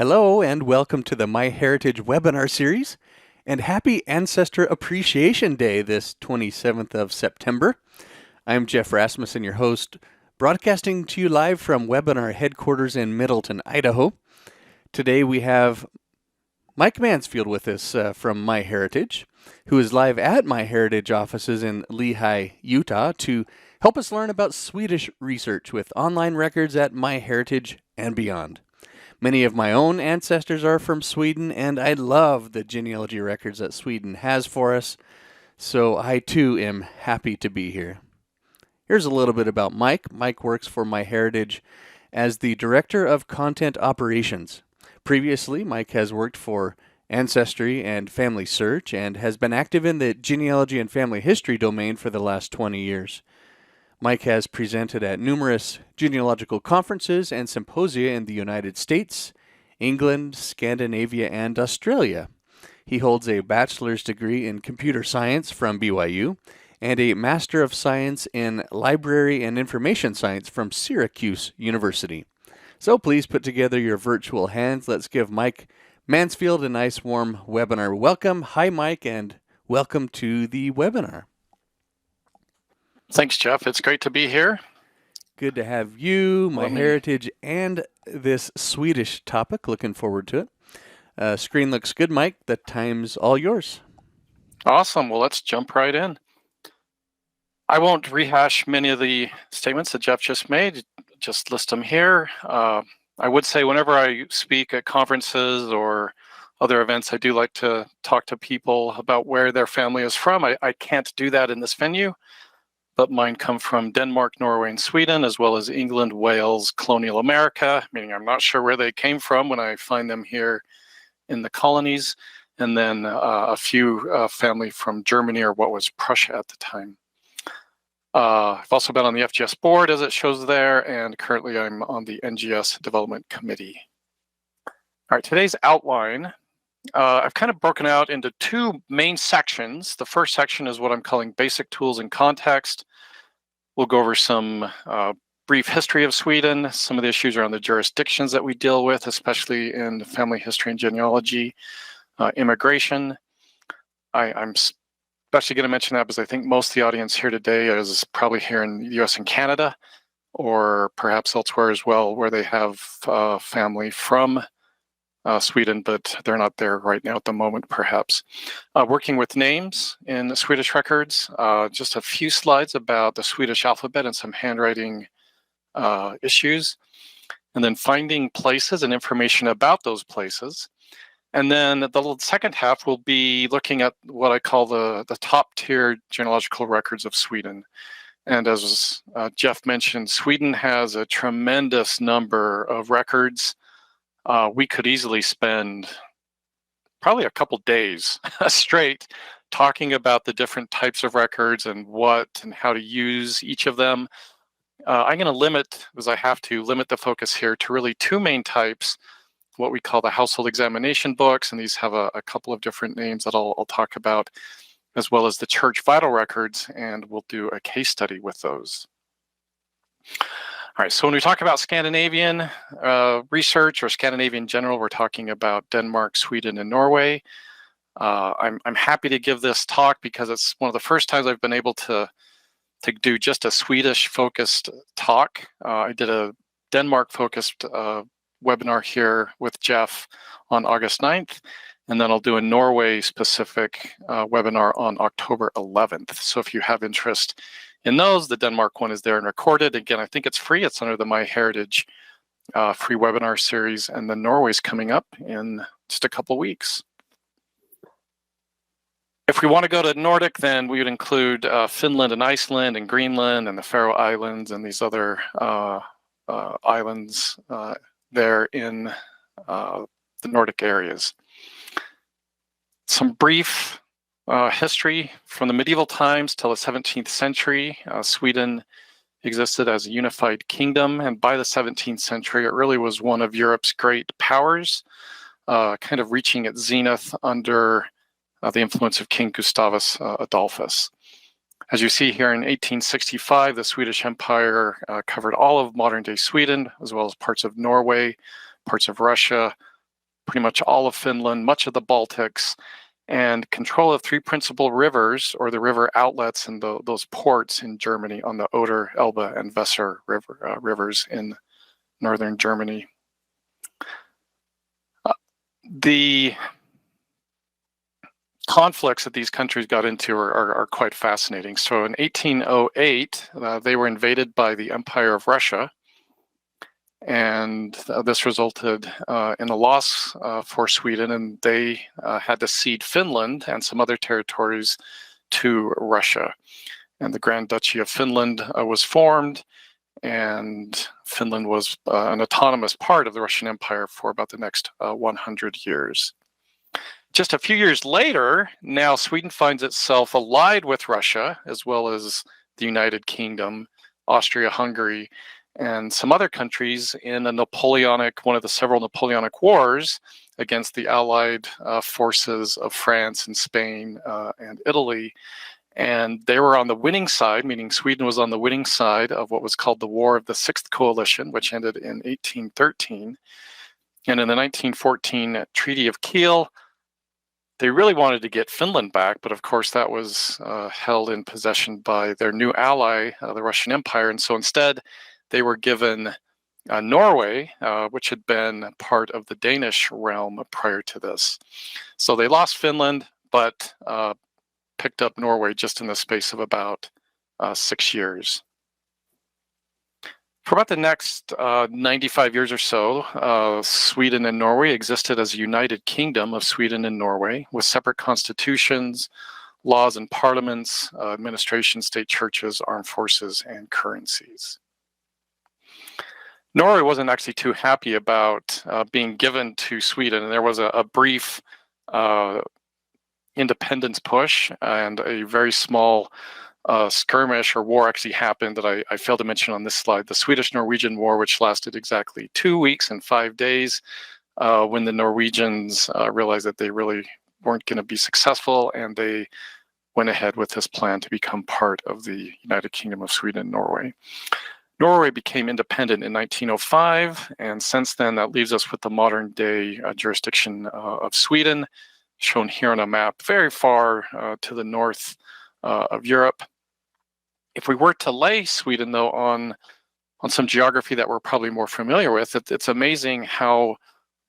Hello and welcome to the MyHeritage webinar series, and happy Ancestor Appreciation Day this 27th of September. I'm Jeff Rasmussen, your host, broadcasting to you live from webinar headquarters in Middleton, Idaho. Today we have Mike Mansfield with us from MyHeritage, who is live at MyHeritage offices in Lehi, Utah, to help us learn about Swedish research with online records at MyHeritage and beyond. Many of my own ancestors are from Sweden, and I love the genealogy records that Sweden has for us, so I too am happy to be here. Here's a little bit about Mike. Mike works for MyHeritage as the Director of Content Operations. Previously, Mike has worked for Ancestry and Family Search and has been active in the genealogy and family history domain for the last 20 years. Mike has presented at numerous genealogical conferences and symposia in the United States, England, Scandinavia, and Australia. He holds a bachelor's degree in computer science from BYU and a Master of Science in Library and Information Science from Syracuse University. So please put together your virtual hands. Let's give Mike Mansfield a nice warm webinar welcome. Hi, Mike, and welcome to the webinar. Thanks, Jeff. It's great to be here. Good to have you, MyHeritage, and this Swedish topic. Looking forward to it. Screen looks good, Mike. The time's all yours. Awesome. Well, let's jump right in. I won't rehash many of the statements that Jeff just made, just list them here. I would say whenever I speak at conferences or other events, I do like to talk to people about where their family is from. I can't do that in this venue, but mine come from Denmark, Norway, and Sweden, as well as England, Wales, colonial America, meaning I'm not sure where they came from when I find them here in the colonies, and then a few family from Germany, or what was Prussia at the time. I've also been on the FGS board, as it shows there, and currently I'm on the NGS Development Committee. All right, today's outline, I've kind of broken out into two main sections. The first section is what I'm calling Basic Tools and Context. We'll go over some brief history of Sweden, some of the issues around the jurisdictions that we deal with, especially in family history and genealogy, immigration. I'm especially going to mention that because I think most of the audience here today is probably here in the US and Canada, or perhaps elsewhere as well, where they have family from Sweden, but they're not there right now at the moment, perhaps. Working with names in the Swedish records, just a few slides about the Swedish alphabet and some handwriting issues, and then finding places and information about those places. And then the second half will be looking at what I call the top tier genealogical records of Sweden. And as Jeff mentioned, Sweden has a tremendous number of records. We could easily spend probably a couple days straight talking about the different types of records and what and how to use each of them. I'm going to limit, because I have to limit the focus here to really two main types, what we call the household examination books, and these have a couple of different names that I'll talk about, as well as the church vital records, and we'll do a case study with those. All right, so when we talk about Scandinavian research or Scandinavian in general, we're talking about Denmark, Sweden, and Norway. I'm happy to give this talk because it's one of the first times I've been able to do just a Swedish-focused talk. I did a Denmark-focused webinar here with Jeff on August 9th, and then I'll do a Norway-specific webinar on October 11th. So if you have interest in those, the Denmark one is there and recorded. Again, I think it's free. It's under the MyHeritage free webinar series, and then Norway's coming up in just a couple weeks. If we want to go to Nordic, then we would include Finland and Iceland and Greenland and the Faroe Islands and these other islands there in the Nordic areas. Some brief history from the medieval times till the 17th century. Sweden existed as a unified kingdom, and by the 17th century, it really was one of Europe's great powers, kind of reaching its zenith under the influence of King Gustavus Adolphus. As you see here in 1865, the Swedish Empire covered all of modern-day Sweden, as well as parts of Norway, parts of Russia, pretty much all of Finland, much of the Baltics, and control of 3 principal rivers, or the river outlets and those ports in Germany on the Oder, Elbe, and Weser rivers in northern Germany. The conflicts that these countries got into are quite fascinating. So in 1808, they were invaded by the Empire of Russia, and this resulted in a loss for Sweden, and they had to cede Finland and some other territories to Russia. And the Grand Duchy of Finland was formed, and Finland was an autonomous part of the Russian Empire for about the next 100 years. Just a few years later, now Sweden finds itself allied with Russia, as well as the United Kingdom, Austria-Hungary, and some other countries in one of the several Napoleonic wars against the allied forces of France and Spain and Italy. And they were on the winning side, meaning Sweden was on the winning side of what was called the War of the Sixth Coalition, which ended in 1813. And in the 1914 Treaty of Kiel, they really wanted to get Finland back, but of course that was held in possession by their new ally, the Russian Empire. And so instead, they were given Norway, which had been part of the Danish realm prior to this. So they lost Finland, but picked up Norway just in the space of about 6 years. For about the next 95 years or so, Sweden and Norway existed as a united kingdom of Sweden and Norway with separate constitutions, laws and parliaments, administration, state churches, armed forces, and currencies. Norway wasn't actually too happy about being given to Sweden, and there was a brief independence push, and a very small skirmish or war actually happened that I failed to mention on this slide, the Swedish-Norwegian War, which lasted exactly 2 weeks and 5 days, when the Norwegians realized that they really weren't going to be successful, and they went ahead with this plan to become part of the United Kingdom of Sweden and Norway. Norway became independent in 1905, and since then that leaves us with the modern day jurisdiction of Sweden, shown here on a map very far to the north of Europe. If we were to lay Sweden, though, on some geography that we're probably more familiar with, it's amazing how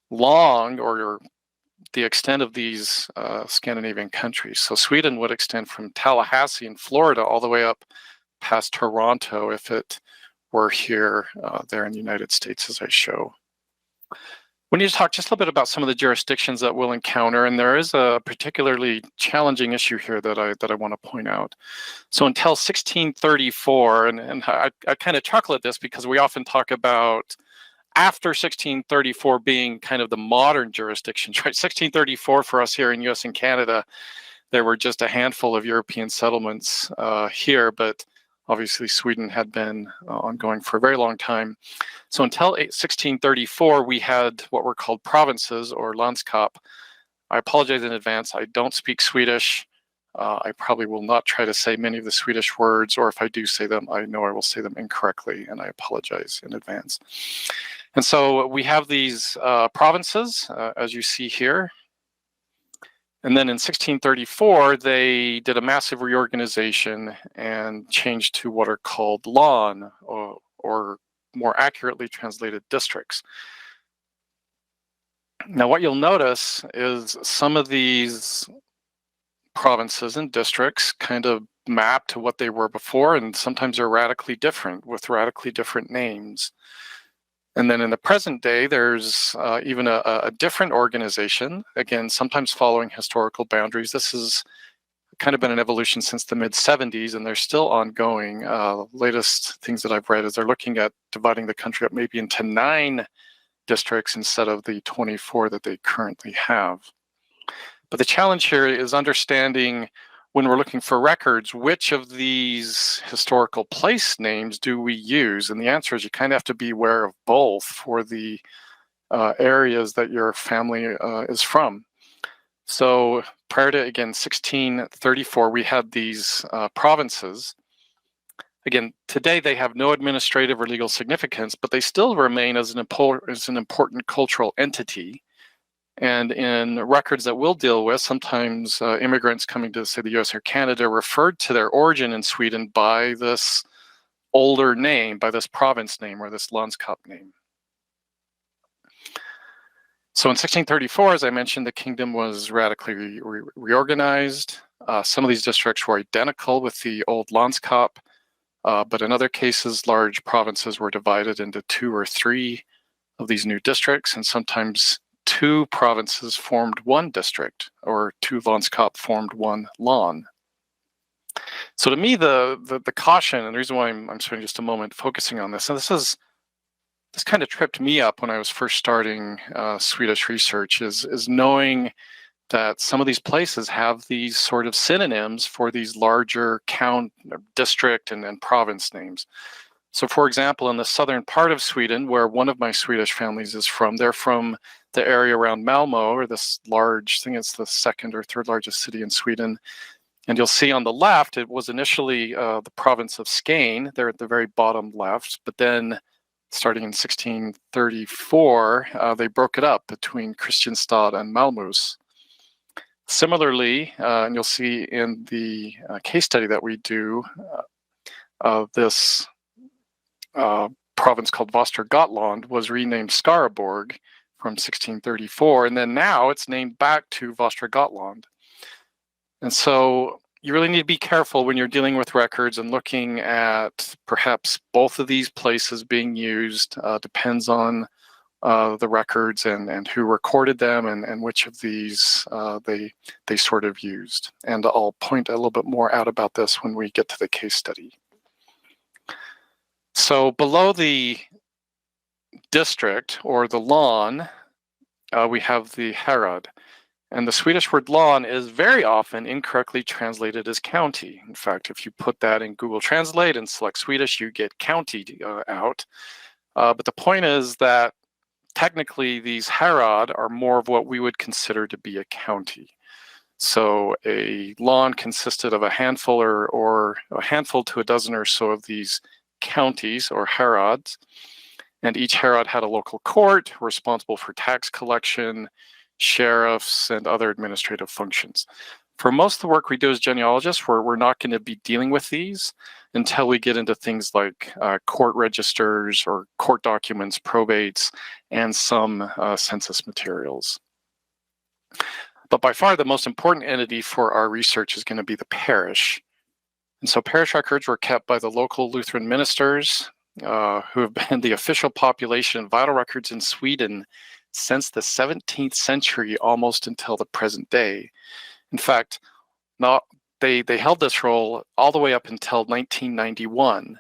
long or the extent of these Scandinavian countries. So Sweden would extend from Tallahassee in Florida all the way up past Toronto if it were here, there in the United States, as I show. We need to talk just a little bit about some of the jurisdictions that we'll encounter, and there is a particularly challenging issue here that I want to point out. So until 1634, and I kind of chuckle at this because we often talk about after 1634 being kind of the modern jurisdictions, right? 1634 for us here in US and Canada, there were just a handful of European settlements here, but obviously Sweden had been ongoing for a very long time. So until 1634, we had what were called provinces or landskap. I apologize in advance. I don't speak Swedish. I probably will not try to say many of the Swedish words, or if I do say them, I know I will say them incorrectly, and I apologize in advance. And so we have these provinces, as you see here. And then in 1634, they did a massive reorganization and changed to what are called län, or more accurately translated districts. Now, what you'll notice is some of these provinces and districts kind of map to what they were before, and sometimes they're radically different with radically different names. And then in the present day, there's even a different organization, again, sometimes following historical boundaries. This has kind of been an evolution since the mid-70s, and they're still ongoing. Latest things that I've read is they're looking at dividing the country up maybe into 9 districts instead of the 24 that they currently have. But the challenge here is understanding, when we're looking for records, which of these historical place names do we use? And the answer is you kind of have to be aware of both for the areas that your family is from. So prior to, again, 1634, we had these provinces. Again, today they have no administrative or legal significance, but they still remain as an important cultural entity. And in records that we'll deal with, sometimes immigrants coming to, say, the US or Canada referred to their origin in Sweden by this older name, by this province name or this landskap name. So in 1634, as I mentioned, the kingdom was radically reorganized. Some of these districts were identical with the old landskap, but in other cases, large provinces were divided into 2 or 3 of these new districts, and sometimes 2 provinces formed 1 district, or 2 landskap formed 1 land. So to me, the caution, and the reason why I'm spending just a moment focusing on this, and this kind of tripped me up when I was first starting Swedish research, is knowing that some of these places have these sort of synonyms for these larger district and province names. So for example, in the southern part of Sweden, where one of my Swedish families is from, they're from the area around Malmo, or this large, I think it's the 2nd or 3rd largest city in Sweden. And you'll see on the left, it was initially the province of Skane. They're at the very bottom left, but then starting in 1634, they broke it up between Kristianstad and Malmös. Similarly, and you'll see in the case study that we do, this province called Västergötland was renamed Skaraborg from 1634, and then now it's named back to Västergötland. And so you really need to be careful when you're dealing with records and looking at perhaps both of these places being used. Depends on the records and who recorded them and which of these they sort of used. And I'll point a little bit more out about this when we get to the case study. So below the district or the län, we have the herad. And the Swedish word län is very often incorrectly translated as county. In fact, if you put that in Google Translate and select Swedish, you get county out. But the point is that technically these herad are more of what we would consider to be a county. So a län consisted of a handful or a handful to a dozen or so of these counties or herads. And each herad had a local court responsible for tax collection, sheriffs, and other administrative functions. For most of the work we do as genealogists, we're not going to be dealing with these until we get into things like court registers or court documents, probates, and some census materials. But by far the most important entity for our research is going to be the parish. And so parish records were kept by the local Lutheran ministers who have been the official population and vital records in Sweden since the 17th century, almost until the present day. In fact, they held this role all the way up until 1991.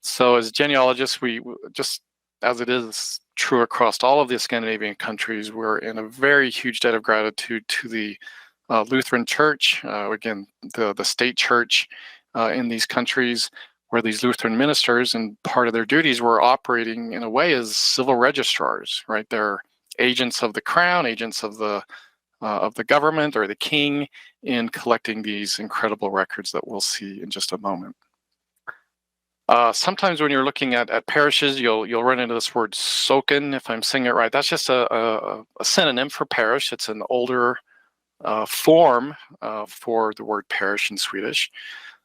So as genealogists, we just, as it is true across all of the Scandinavian countries, we're in a very huge debt of gratitude to the Lutheran Church, again, the state church in these countries, where these Lutheran ministers, and part of their duties were operating in a way as civil registrars, right? They're agents of the crown, agents of the government or the king in collecting these incredible records that we'll see in just a moment. Sometimes when you're looking at parishes, you'll run into this word socken, if I'm saying it right. That's just a synonym for parish. It's an older form for the word parish in Swedish.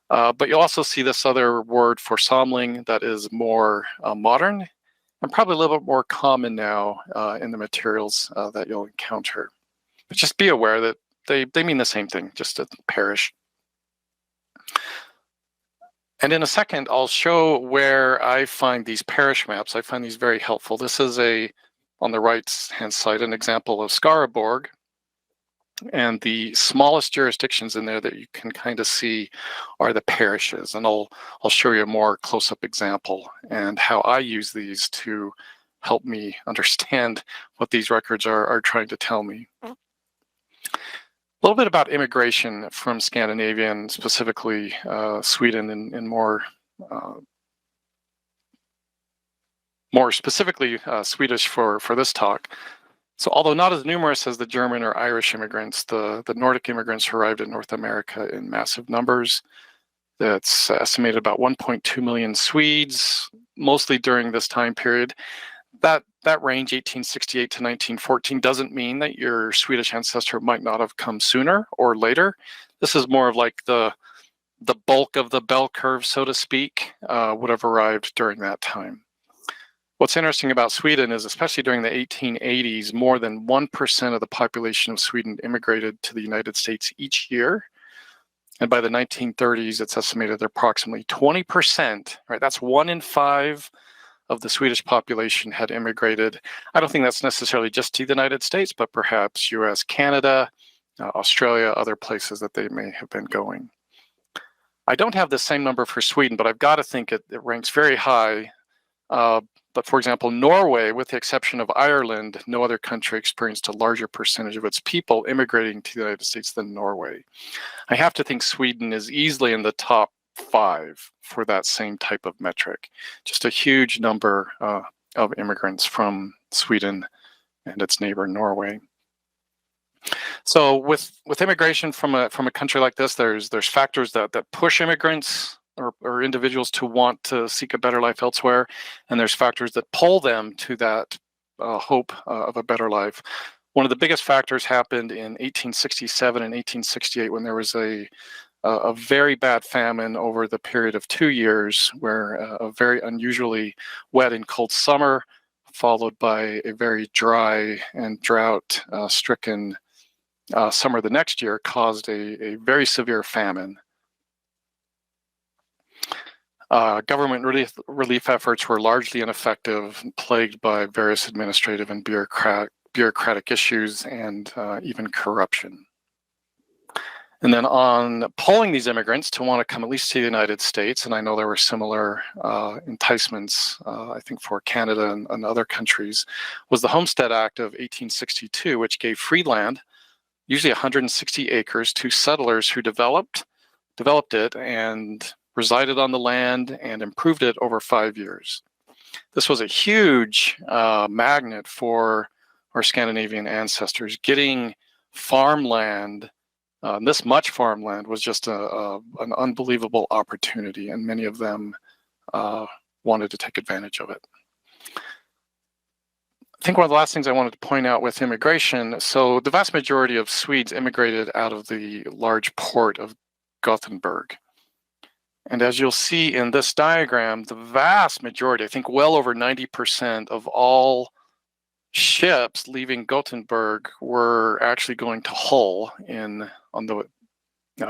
But you'll also see this other word for samling that is more modern and probably a little bit more common now in the materials that you'll encounter. But just be aware that they mean the same thing, just a parish. And in a second, I'll show where I find these parish maps. I find these very helpful. This is on the right-hand side, an example of Skaraborg. And the smallest jurisdictions in there that you can kind of see are the parishes. And I'll show you a more close-up example and how I use these to help me understand what these records are trying to tell me. A little bit about immigration from Scandinavia, and specifically Sweden, and more specifically Swedish for this talk. So although not as numerous as the German or Irish immigrants, the Nordic immigrants who arrived in North America in massive numbers. That's estimated about 1.2 million Swedes, mostly during this time period. That range, 1868 to 1914, doesn't mean that your Swedish ancestor might not have come sooner or later. This is more of like the bulk of the bell curve, so to speak, would have arrived during that time. What's interesting about Sweden is, especially during the 1880s, more than 1% of the population of Sweden immigrated to the United States each year. And by the 1930s, it's estimated that approximately 20%, right? That's 1 in 5 of the Swedish population had immigrated. I don't think that's necessarily just to the United States, but perhaps US, Canada, Australia, other places that they may have been going. I don't have the same number for Sweden, but I've got to think it ranks very high. But for example, Norway, with the exception of Ireland, no other country experienced a larger percentage of its people immigrating to the United States than Norway. I have to think Sweden is easily in the top 5 for that same type of metric. Just a huge number of immigrants from Sweden and its neighbor Norway. So with immigration from a country like this, there's factors that push immigrants or individuals to want to seek a better life elsewhere, and there's factors that pull them to that hope of a better life. One of the biggest factors happened in 1867 and 1868 when there was a very bad famine over the period of 2 years, where a very unusually wet and cold summer followed by a very dry and drought-stricken summer the next year caused a very severe famine. Government relief efforts were largely ineffective, plagued by various administrative and bureaucratic issues and even corruption. And then on pulling these immigrants to want to come at least to the United States, and I know there were similar enticements, I think, for Canada and other countries, was the Homestead Act of 1862, which gave free land, usually 160 acres, to settlers who developed it and resided on the land and improved it over 5 years. This was a huge magnet for our Scandinavian ancestors. Getting farmland, this much farmland, was just an unbelievable opportunity, and many of them wanted to take advantage of it. I think one of the last things I wanted to point out with immigration, so the vast majority of Swedes immigrated out of the large port of Gothenburg. And as you'll see in this diagram, the vast majority, I think well over 90% of all ships leaving Gothenburg were actually going to Hull on the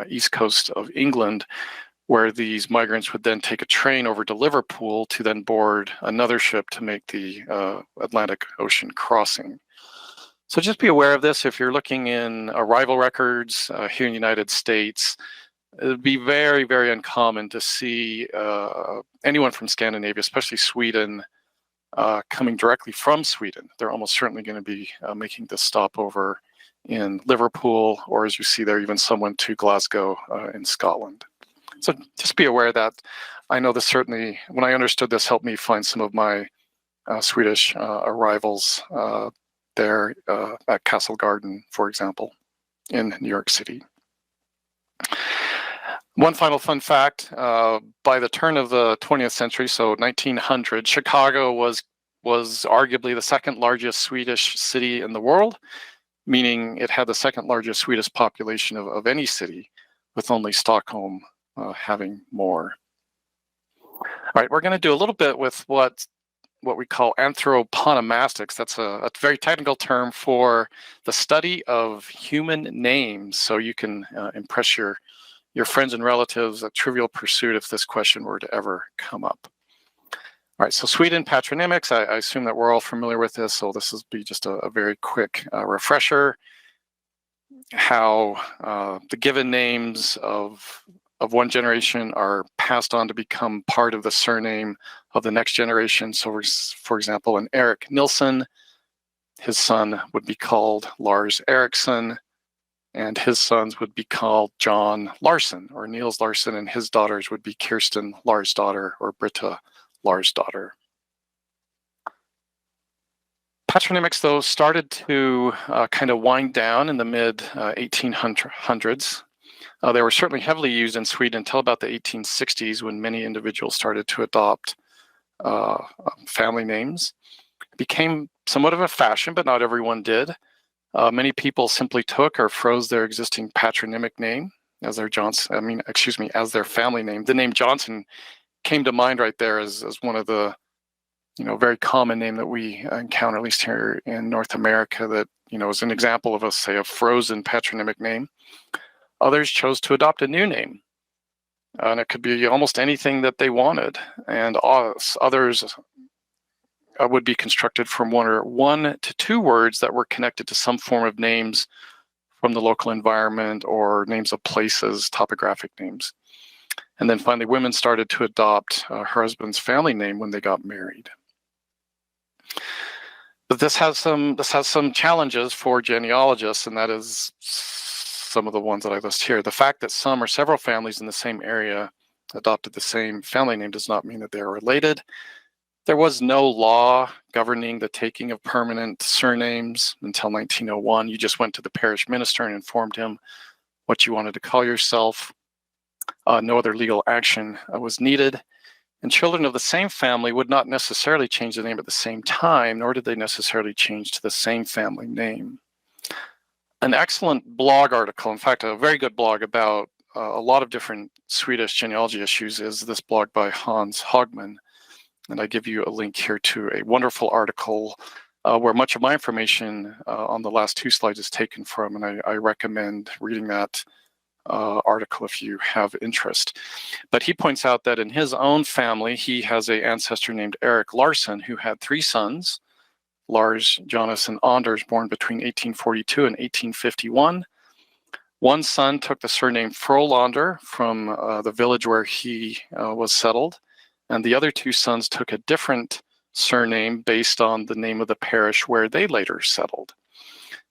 east coast of England, where these migrants would then take a train over to Liverpool to then board another ship to make the Atlantic Ocean crossing. So just be aware of this. If you're looking in arrival records here in the United States, it would be very, very uncommon to see anyone from Scandinavia, especially Sweden, coming directly from Sweden. They're almost certainly going to be making this stopover in Liverpool, or as you see there, even someone to Glasgow in Scotland. So just be aware that I know this certainly, when I understood this, helped me find some of my Swedish arrivals there at Castle Garden, for example, in New York City. One final fun fact, by the turn of the 20th century, so 1900, Chicago was arguably the second largest Swedish city in the world, meaning it had the second largest Swedish population of any city, with only Stockholm having more. All right, we're going to do a little bit with what we call anthroponomastics. That's a very technical term for the study of human names, so you can impress your friends and relatives, a trivial pursuit if this question were to ever come up. All right, so Sweden patronymics, I assume that we're all familiar with this, so this will be just a very quick refresher. How the given names of one generation are passed on to become part of the surname of the next generation. So for example, an Eric Nilsson, his son would be called Lars Eriksson, and his sons would be called John Larson or Niels Larson, and his daughters would be Kirsten Larsdottir or Britta Larsdottir. Patronymics, though, started to kind of wind down in the mid-1800s. They were certainly heavily used in Sweden until about the 1860s, when many individuals started to adopt family names. It became somewhat of a fashion, but not everyone did. Many people simply took or froze their existing patronymic name as their as their family name. The name Johnson came to mind right there as one of the very common name that we encounter, at least here in North America, that is an example of a frozen patronymic name. Others chose to adopt a new name, and it could be almost anything that they wanted. And others would be constructed from one to two words that were connected to some form of names from the local environment or names of places, topographic names. And then finally, women started to adopt her husband's family name when they got married. But this has some challenges for genealogists, and that is some of the ones that I list here. The fact that some or several families in the same area adopted the same family name does not mean that they are related. There was no law governing the taking of permanent surnames until 1901. You just went to the parish minister and informed him what you wanted to call yourself. No other legal action was needed. And children of the same family would not necessarily change the name at the same time, nor did they necessarily change to the same family name. An excellent blog article, in fact, a very good blog about a lot of different Swedish genealogy issues is this blog by Hans Hagman. And I give you a link here to a wonderful article where much of my information on the last two slides is taken from, and I recommend reading that article if you have interest. But he points out that in his own family, he has an ancestor named Eric Larsson who had three sons, Lars, Jonas, and Anders, born between 1842 and 1851. One son took the surname Frolander from the village where he was settled, and the other two sons took a different surname based on the name of the parish where they later settled.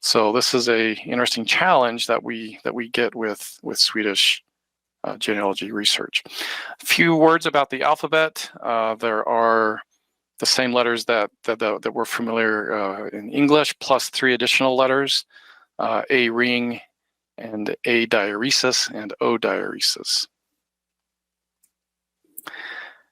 So this is a interesting challenge that we get with Swedish genealogy research. A few words about the alphabet. There are the same letters that we're familiar in English, plus three additional letters: A ring, and A diaeresis, and O diaeresis.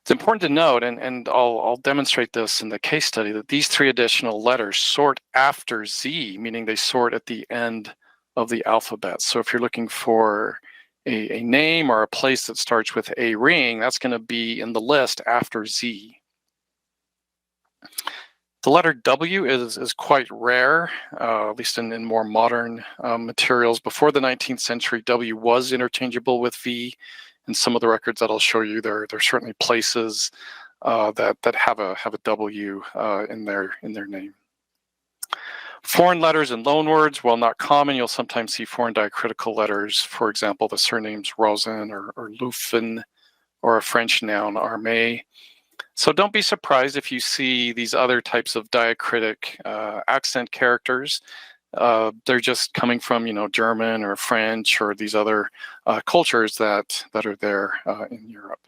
It's important to note, and I'll demonstrate this in the case study, that these three additional letters sort after Z, meaning they sort at the end of the alphabet. So if you're looking for a name or a place that starts with A ring, that's going to be in the list after Z. The letter W is quite rare, at least in more modern materials. Before the 19th century, W was interchangeable with V. In some of the records that I'll show you, there are certainly places that have a W in their name. Foreign letters and loanwords, while not common, you'll sometimes see foreign diacritical letters. For example, the surnames Rosen or Luffen, or a French noun Armé. So don't be surprised if you see these other types of diacritic accent characters. They're just coming from, German or French or these other cultures that are there in Europe.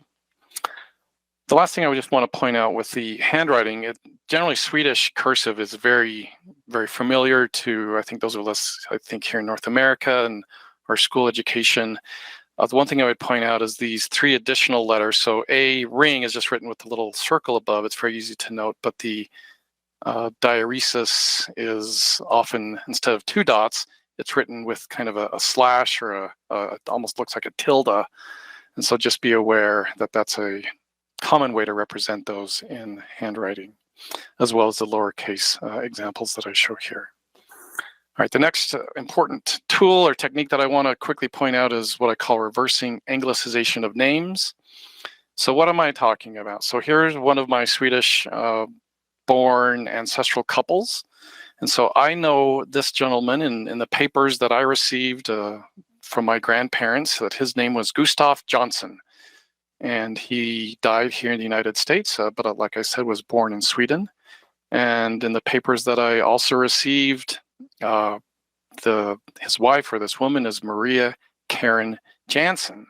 The last thing I would just want to point out with the handwriting, generally Swedish cursive is very, very familiar to, I think, those of us, here in North America and our school education. The one thing I would point out is these three additional letters. So A ring is just written with the little circle above. It's very easy to note, but the diaeresis is often, instead of two dots, it's written with kind of a slash or it almost looks like a tilde. And so just be aware that that's a common way to represent those in handwriting, as well as the lowercase examples that I show here. All right, the next important tool or technique that I want to quickly point out is what I call reversing anglicization of names. So what am I talking about? So here's one of my Swedish born ancestral couples. And so I know this gentleman in the papers that I received from my grandparents, that his name was Gustav Johnson. And he died here in the United States, but like I said, was born in Sweden. And in the papers that I also received, his wife, or this woman, is Maria Karen Jansen.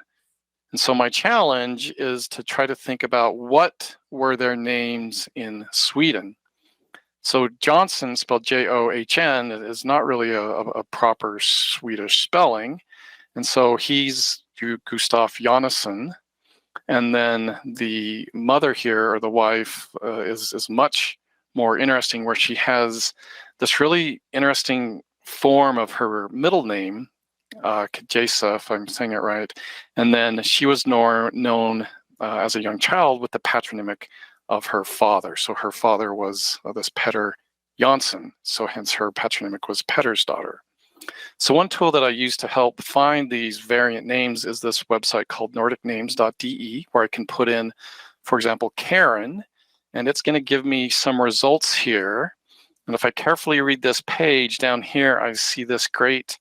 And so my challenge is to try to think about what were their names in Sweden. So Johnson, spelled John, is not really a proper Swedish spelling. And so he's Gustav Jonasson. And then the mother here, or the wife, is much more interesting, where she has this really interesting form of her middle name, Kajesa, if I'm saying it right. And then she was known as a young child with the patronymic of her father. So her father was this Petter Jansson, so hence her patronymic was Petter's daughter. So one tool that I use to help find these variant names is this website called nordicnames.de, where I can put in, for example, Karen, and it's going to give me some results here. And if I carefully read this page down here, I see this great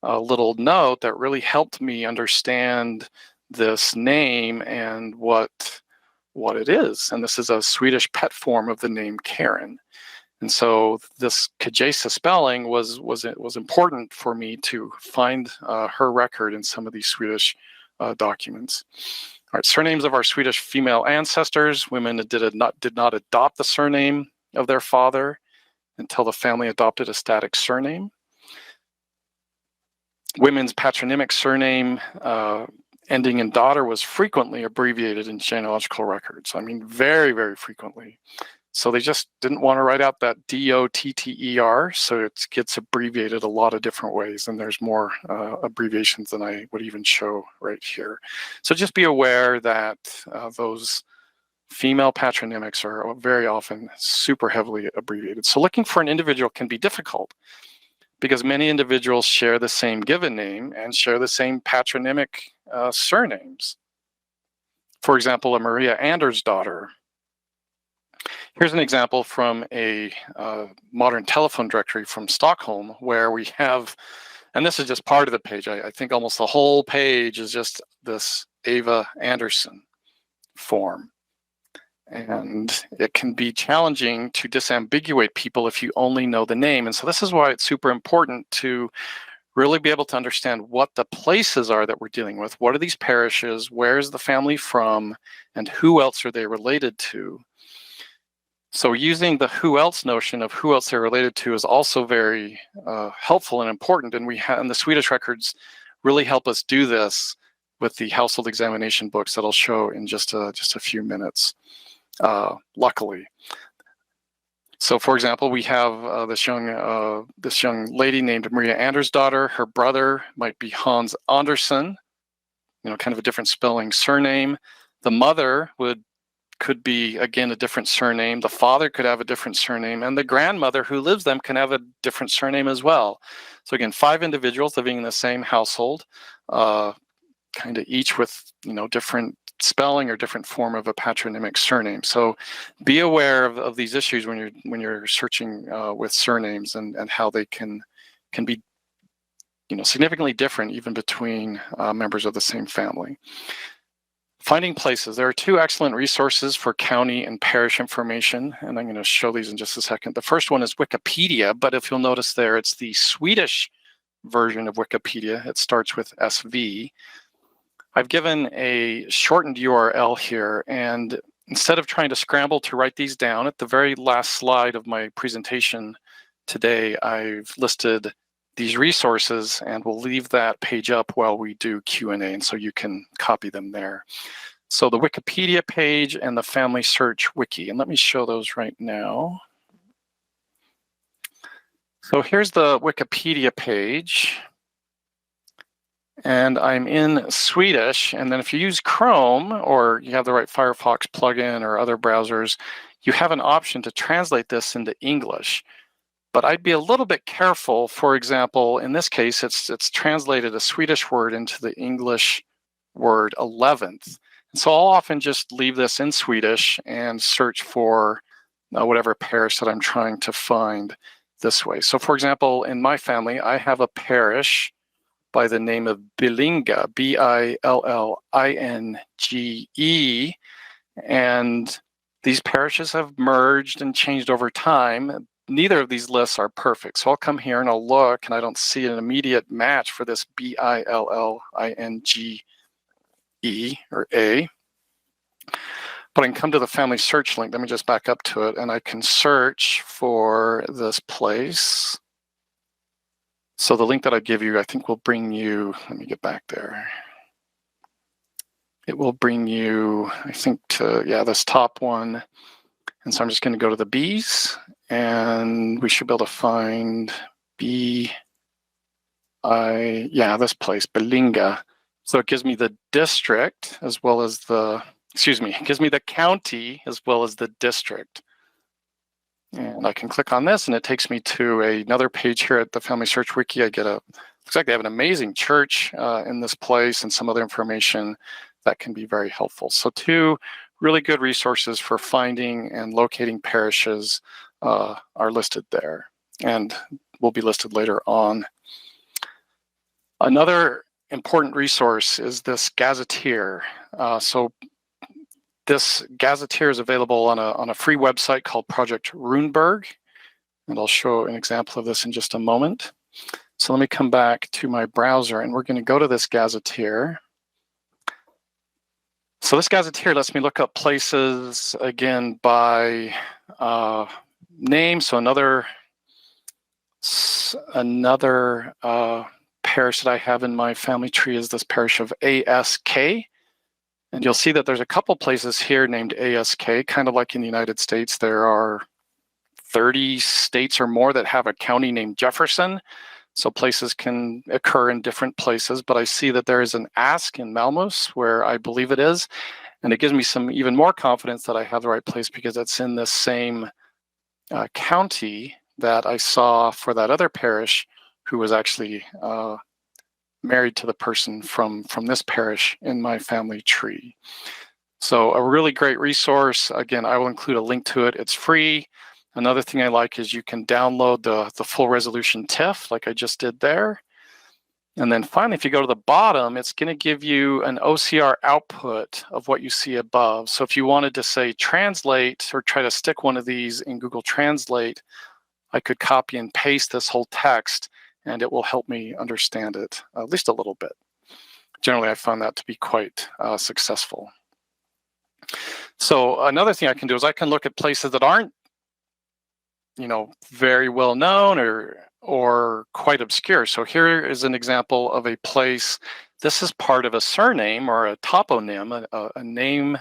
little note that really helped me understand this name and what it is. And this is a Swedish pet form of the name Karen. And so this Kajesa spelling was important for me to find her record in some of these Swedish documents. All right, surnames of our Swedish female ancestors. Women did not adopt the surname of their father until the family adopted a static surname. Women's patronymic surname ending in daughter was frequently abbreviated in genealogical records. I mean, very, very frequently. So they just didn't want to write out that D-O-T-T-E-R, so it gets abbreviated a lot of different ways, and there's more abbreviations than I would even show right here. So just be aware that those female patronymics are very often super heavily abbreviated. So looking for an individual can be difficult because many individuals share the same given name and share the same patronymic surnames. For example, a Maria Anders daughter. Here's an example from a modern telephone directory from Stockholm where we have, and this is just part of the page, I think almost the whole page is just this Eva Anderson form. And it can be challenging to disambiguate people if you only know the name. And so this is why it's super important to really be able to understand what the places are that we're dealing with. What are these parishes? Where is the family from? And who else are they related to? So using the who else notion of who else they're related to is also very helpful and important. And and the Swedish records really help us do this with the household examination books that I'll show in just a few minutes, luckily. So for example, we have this young lady named Maria Anders daughter. Her brother might be Hans Andersson, kind of a different spelling surname. The mother could be, again, a different surname. The father could have a different surname, and the grandmother who lives them can have a different surname as well. So again, 5 individuals living in the same household, kind of each with different spelling or different form of a patronymic surname. So be aware of these issues when you're searching with surnames and how they can be significantly different even between members of the same family. Finding places. There are 2 excellent resources for county and parish information, and I'm going to show these in just a second. The first one is Wikipedia, but if you'll notice there, it's the Swedish version of Wikipedia. It starts with SV. I've given a shortened URL here, and instead of trying to scramble to write these down, at the very last slide of my presentation today, I've listed these resources, and we'll leave that page up while we do Q&A, and so you can copy them there. So the Wikipedia page and the Family Search Wiki, and let me show those right now. So here's the Wikipedia page, and I'm in Swedish, and then if you use Chrome or you have the right Firefox plugin or other browsers, you have an option to translate this into English. But I'd be a little bit careful. For example, in this case, it's translated a Swedish word into the English word 11th. And so I'll often just leave this in Swedish and search for whatever parish that I'm trying to find this way. So for example, in my family, I have a parish by the name of Billinge, B-I-L-L-I-N-G-E. And these parishes have merged and changed over time. Neither of these lists are perfect. So I'll come here and I'll look, and I don't see an immediate match for this B-I-L-L-I-N-G-E or A. But I can come to the family search link. Let me just back up to it, and I can search for this place. So the link that I give you, I think will bring you, let me get back there. It will bring you, I think, to, this top one. And so I'm just going to go to the B's, and we should be able to find this place, Belinga. So it gives me the district as well as it gives me the county as well as the district. And I can click on this and it takes me to another page here at the Family Search Wiki. I get looks like they have an amazing church in this place and some other information that can be very helpful. So 2 really good resources for finding and locating parishes are listed there and will be listed later on. Another important resource is this gazetteer. So this gazetteer is available on a free website called Project Runeberg, and I'll show an example of this in just a moment. So let me come back to my browser, and we're going to go to this gazetteer. So this gazetteer lets me look up places, again, by name. So another parish that I have in my family tree is this parish of ASK. And you'll see that there's a couple places here named ASK, kind of like in the United States. There are 30 states or more that have a county named Jefferson. So places can occur in different places, but I see that there is an ASK in Malmös where I believe it is. And it gives me some even more confidence that I have the right place because it's in this same county that I saw for that other parish who was actually married to the person from this parish in my family tree. So a really great resource. Again, I will include a link to it. It's free. Another thing I like is you can download the full resolution TIFF like I just did there. And then finally, if you go to the bottom, it's going to give you an OCR output of what you see above. So if you wanted to say translate or try to stick one of these in Google Translate, I could copy and paste this whole text and it will help me understand it at least a little bit. Generally, I found that to be quite successful. So another thing I can do is I can look at places that aren't, very well known or quite obscure. So here is an example of a place. This is part of a surname or a toponym, a name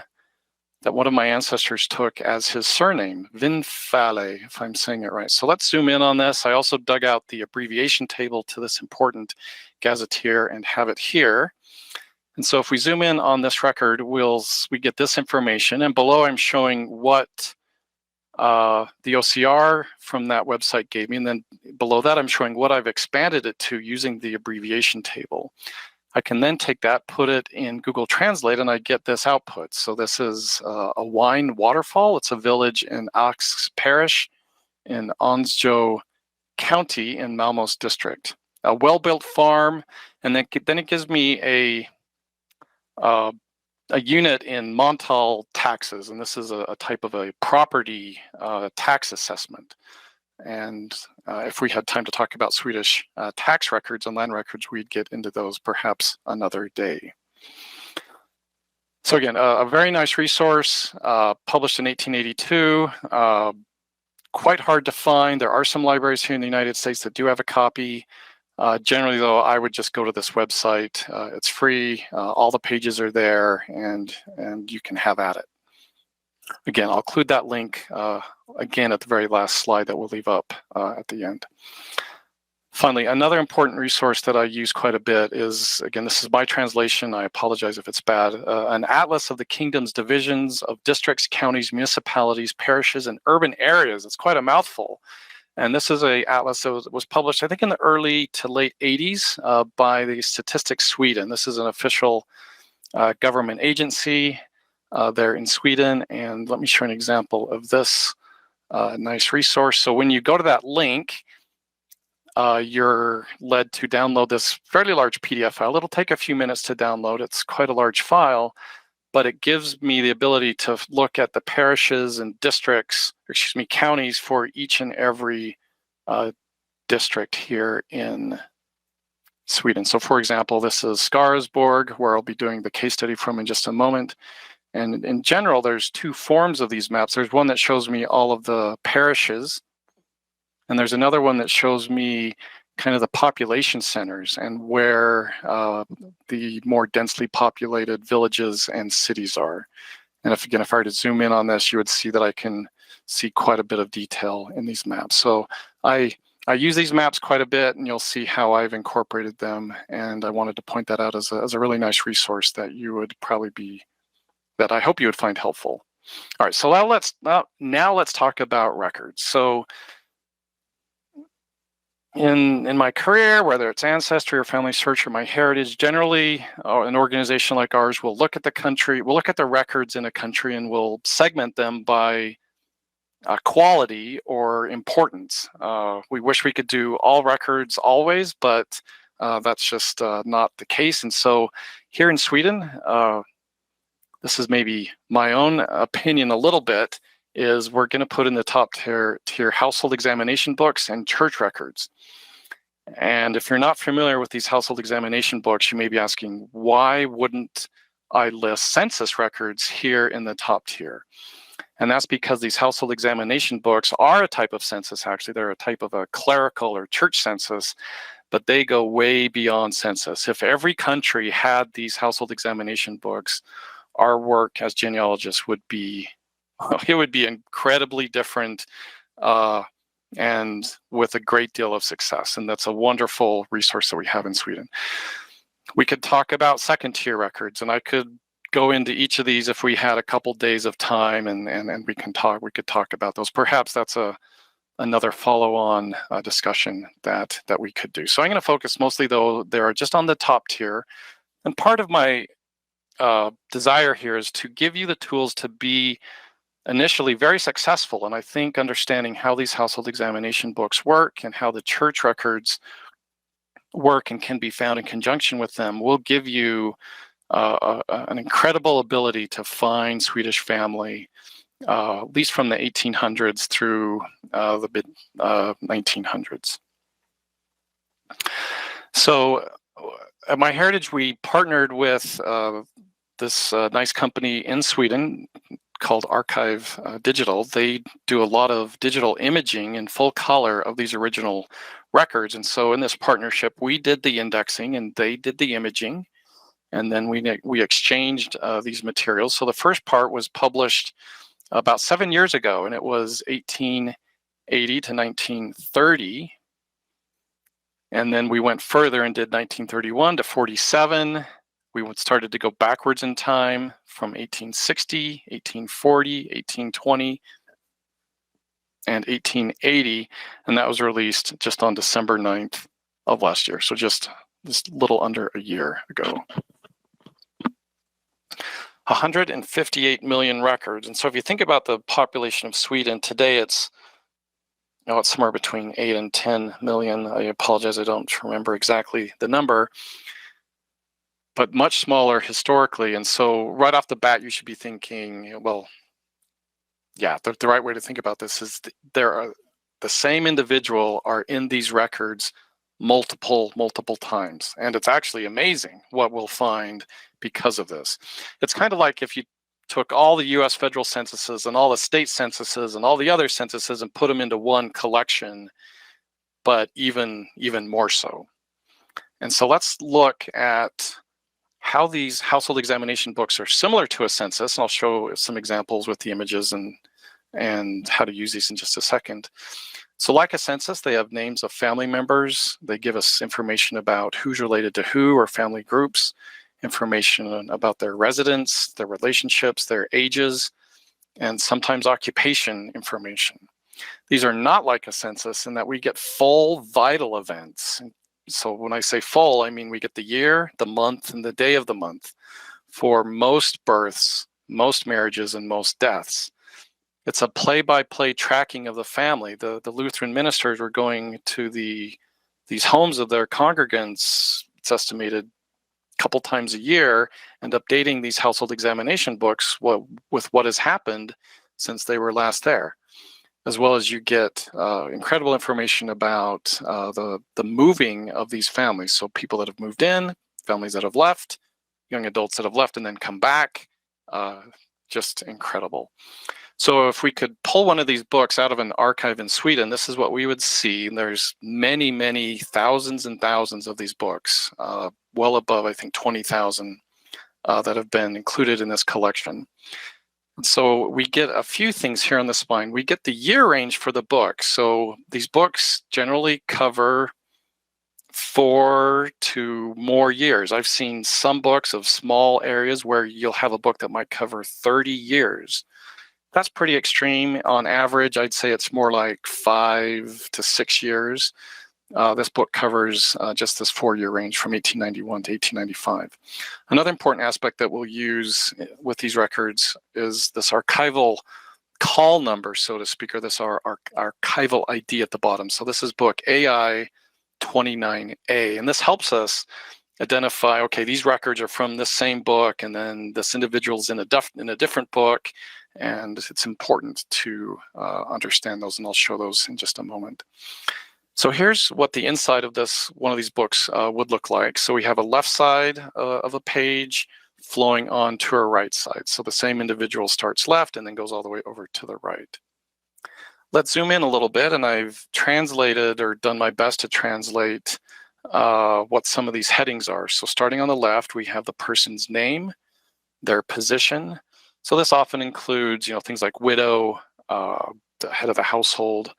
that one of my ancestors took as his surname, Vinfale, if I'm saying it right. So let's zoom in on this. I also dug out the abbreviation table to this important gazetteer and have it here. And so if we zoom in on this record, we get this information. And below I'm showing what the OCR from that website gave me. And then below that, I'm showing what I've expanded it to using the abbreviation table. I can then take that, put it in Google Translate, and I get this output. So this is a wine waterfall. It's a village in Ax Parish in Onsjo County in Malmös district. A well-built farm, and then it gives me a unit in Montal taxes, and this is a type of a property tax assessment. And if we had time to talk about Swedish tax records and land records, we'd get into those perhaps another day. So again, a very nice resource, published in 1882, quite hard to find. There are some libraries here in the United States that do have a copy. Generally, though, I would just go to this website. It's free. All the pages are there, and you can have at it. Again, I'll include that link again at the very last slide that we'll leave up at the end. Finally, another important resource that I use quite a bit is, again, this is my translation. I apologize if it's bad. An atlas of the kingdom's divisions of districts, counties, municipalities, parishes, and urban areas. It's quite a mouthful. And this is an atlas that was published, I think, in the early to late 80s by the Statistics Sweden. This is an official government agency there in Sweden. And let me show an example of this nice resource. So when you go to that link, you're led to download this fairly large PDF file. It'll take a few minutes to download. It's quite a large file, but it gives me the ability to look at the parishes and districts, counties for each and every district here in Sweden. So for example, this is Skarsborg, where I'll be doing the case study from in just a moment. And in general, there's 2 forms of these maps. There's one that shows me all of the parishes, and there's another one that shows me kind of the population centers and where the more densely populated villages and cities are. And if I were to zoom in on this, you would see that I can see quite a bit of detail in these maps. So I use these maps quite a bit, and you'll see how I've incorporated them. And I wanted to point that out as a really nice resource that you would probably that I hope you would find helpful. All right, so now let's talk about records. So in my career, whether it's Ancestry or Family Search or MyHeritage, generally an organization like ours will look at the records in a country, and we'll segment them by quality or importance. We wish we could do all records always, but that's just not the case. And so here in Sweden, this is maybe my own opinion a little bit, is we're going to put in the top tier household examination books and church records. And if you're not familiar with these household examination books, you may be asking, why wouldn't I list census records here in the top tier? And that's because these household examination books are a type of census. Actually, they're a type of a clerical or church census, but they go way beyond census. If every country had these household examination books, our work as genealogists would be incredibly different and with a great deal of success. And that's a wonderful resource that we have in Sweden. We could talk about second tier records, and I could go into each of these if we had a couple days of time, and we could talk about those. Perhaps that's another follow-on discussion that we could do. So I'm going to focus mostly, though, there just on the top tier. And part of my desire here is to give you the tools to be initially very successful. And I think understanding how these household examination books work and how the church records work and can be found in conjunction with them will give you an incredible ability to find Swedish family, at least from the 1800s through the mid 1900s. So at MyHeritage, we partnered with this nice company in Sweden called Archive Digital. They do a lot of digital imaging in full color of these original records. And so in this partnership, we did the indexing and they did the imaging. And then we exchanged these materials. So the first part was published about 7 years ago, and it was 1880 to 1930. And then we went further and did 1931 to 47. We started to go backwards in time from 1860, 1840, 1820, and 1880. And that was released just on December 9th of last year. So just a little under a year ago. 158 million records. And so if you think about the population of Sweden today, it's somewhere between 8 and 10 million. I apologize, I don't remember exactly the number, but much smaller historically. And so right off the bat, you should be thinking, well, yeah, the right way to think about this is the same individual are in these records multiple times. And it's actually amazing what we'll find because of this. It's kind of like if you took all the US federal censuses and all the state censuses and all the other censuses and put them into one collection, but even more so. And so let's look at how these household examination books are similar to a census. And I'll show some examples with the images and how to use these in just a second. So like a census, they have names of family members. They give us information about who's related to who or family groups, information about their residence, their relationships, their ages, and sometimes occupation information. These are not like a census in that we get full vital events. So when I say full, I mean we get the year, the month, and the day of the month for most births, most marriages, and most deaths. It's a play-by-play tracking of the family. The Lutheran ministers were going to these homes of their congregants, it's estimated, a couple times a year, and updating these household examination books with what has happened since they were last there. As well as you get incredible information about the moving of these families. So people that have moved in, families that have left, young adults that have left and then come back, just incredible. So if we could pull one of these books out of an archive in Sweden, this is what we would see. And there's many thousands and thousands of these books, well above, I think, 20,000 that have been included in this collection. So we get a few things here on the spine. We get the year range for the book. So these books generally cover 4 to more years. I've seen some books of small areas where you'll have a book that might cover 30 years. That's pretty extreme. On average, I'd say it's more like 5 to 6 years. This book covers just this 4-year range from 1891 to 1895. Another important aspect that we'll use with these records is this archival call number, so to speak, or this our archival ID at the bottom. So this is book AI 29A, and this helps us identify, okay, these records are from this same book, and then this individual's in a different book, and it's important to understand those, and I'll show those in just a moment. So here's what the inside of one of these books would look like. So we have a left side of a page flowing on to our right side. So the same individual starts left and then goes all the way over to the right. Let's zoom in a little bit, and I've translated or done my best to translate what some of these headings are. So starting on the left, we have the person's name, their position. So this often includes, things like widow, the head of the household,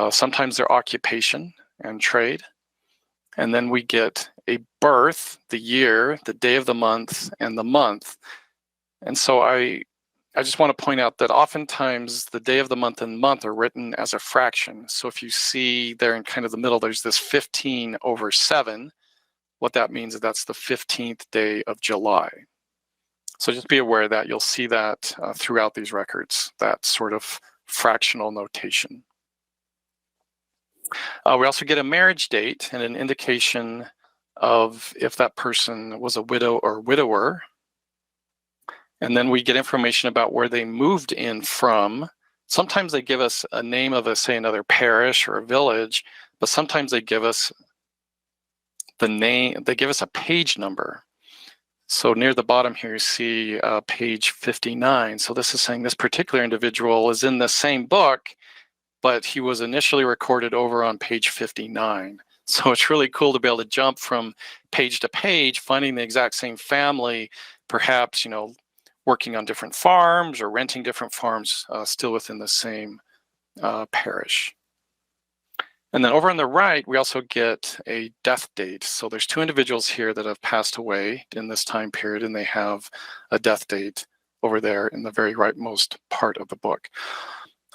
sometimes their occupation and trade. And then we get a birth, the year, the day of the month, and the month. And so I just want to point out that oftentimes the day of the month and month are written as a fraction. So if you see there in kind of the middle, there's this 15/7. What that means is that's the 15th day of July. So just be aware that you'll see that throughout these records, that sort of fractional notation. We also get a marriage date and an indication of if that person was a widow or widower. And then we get information about where they moved in from. Sometimes they give us a name of, say, another parish or a village, but sometimes they give us the name, they give us a page number. So near the bottom here, you see page 59. So this is saying this particular individual is in the same book, but he was initially recorded over on page 59. So it's really cool to be able to jump from page to page, finding the exact same family, perhaps, working on different farms or renting different farms still within the same parish. And then over on the right, we also get a death date. So there's 2 individuals here that have passed away in this time period, and they have a death date over there in the very rightmost part of the book.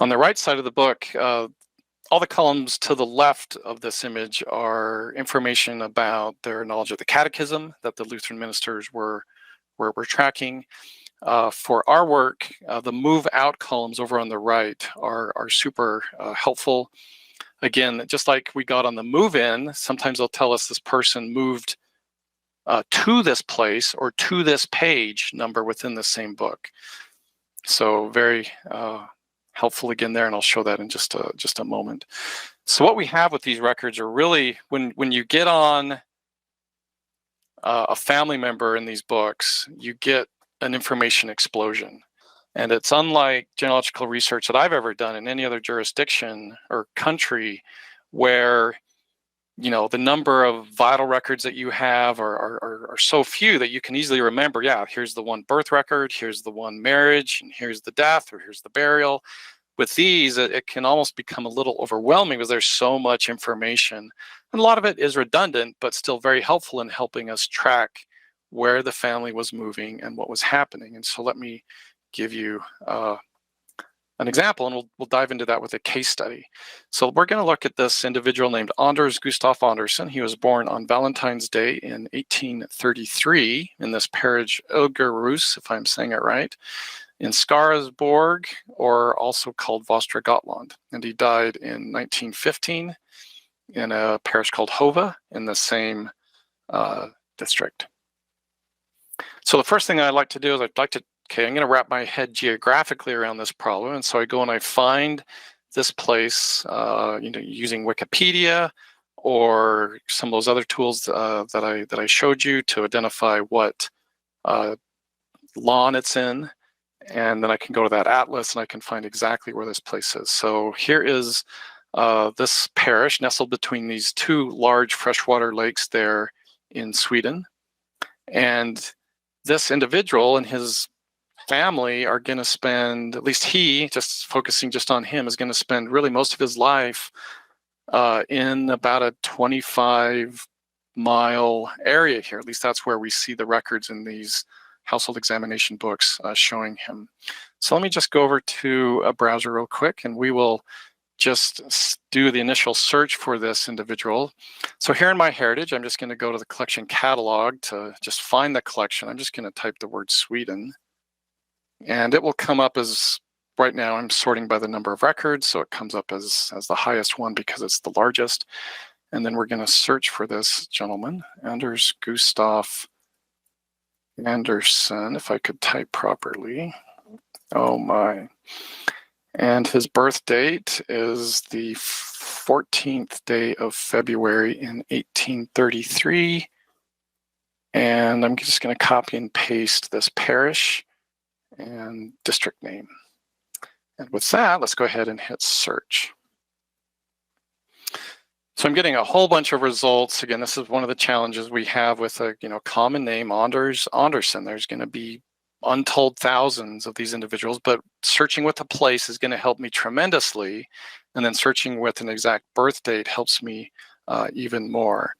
On the right side of the book, all the columns to the left of this image are information about their knowledge of the catechism that the Lutheran ministers were tracking. For our work, the move out columns over on the right are super helpful. Again, just like we got on the move in, sometimes they'll tell us this person moved to this place or to this page number within the same book. So very helpful again there, and I'll show that in just a moment. So what we have with these records are really, when you get on a family member in these books, you get an information explosion. And it's unlike genealogical research that I've ever done in any other jurisdiction or country where, the number of vital records that you have are so few that you can easily remember, yeah, here's the one birth record, here's the one marriage, and here's the death, or here's the burial. With these, it can almost become a little overwhelming because there's so much information. And a lot of it is redundant, but still very helpful in helping us track where the family was moving and what was happening. And so let me give you an example, and we'll dive into that with a case study. So we're going to look at this individual named Anders Gustaf Andersson. He was born on Valentine's Day in 1833 in this parish Elgerus, if I'm saying it right, in Skarasborg, or also called Västra Gotland. And he died in 1915 in a parish called Hova in the same district. So the first thing I'd like to do is I'm going to wrap my head geographically around this problem. And so I go and I find this place, using Wikipedia or some of those other tools that I showed you to identify what lawn it's in. And then I can go to that atlas and I can find exactly where this place is. So here is this parish nestled between these 2 large freshwater lakes there in Sweden. And this individual and his family are going to spend, at least he, just focusing just on him, is going to spend really most of his life in about a 25-mile area here. At least that's where we see the records in these household examination books showing him. So let me just go over to a browser real quick, and we will just do the initial search for this individual. So here in MyHeritage, I'm just going to go to the collection catalog to just find the collection. I'm just going to type the word Sweden, and it will come up as, right now I'm sorting by the number of records, so it comes up as the highest one because it's the largest. And then we're going to search for this gentleman, Anders Gustaf Andersson, if I could type properly. Oh my. And his birth date is the 14th day of February in 1833. And I'm just going to copy and paste this parish and district name. And with that, let's go ahead and hit search. So I'm getting a whole bunch of results. Again, this is one of the challenges we have with a common name, Anders Andersson. There's going to be untold thousands of these individuals, but searching with a place is going to help me tremendously. And then searching with an exact birth date helps me even more.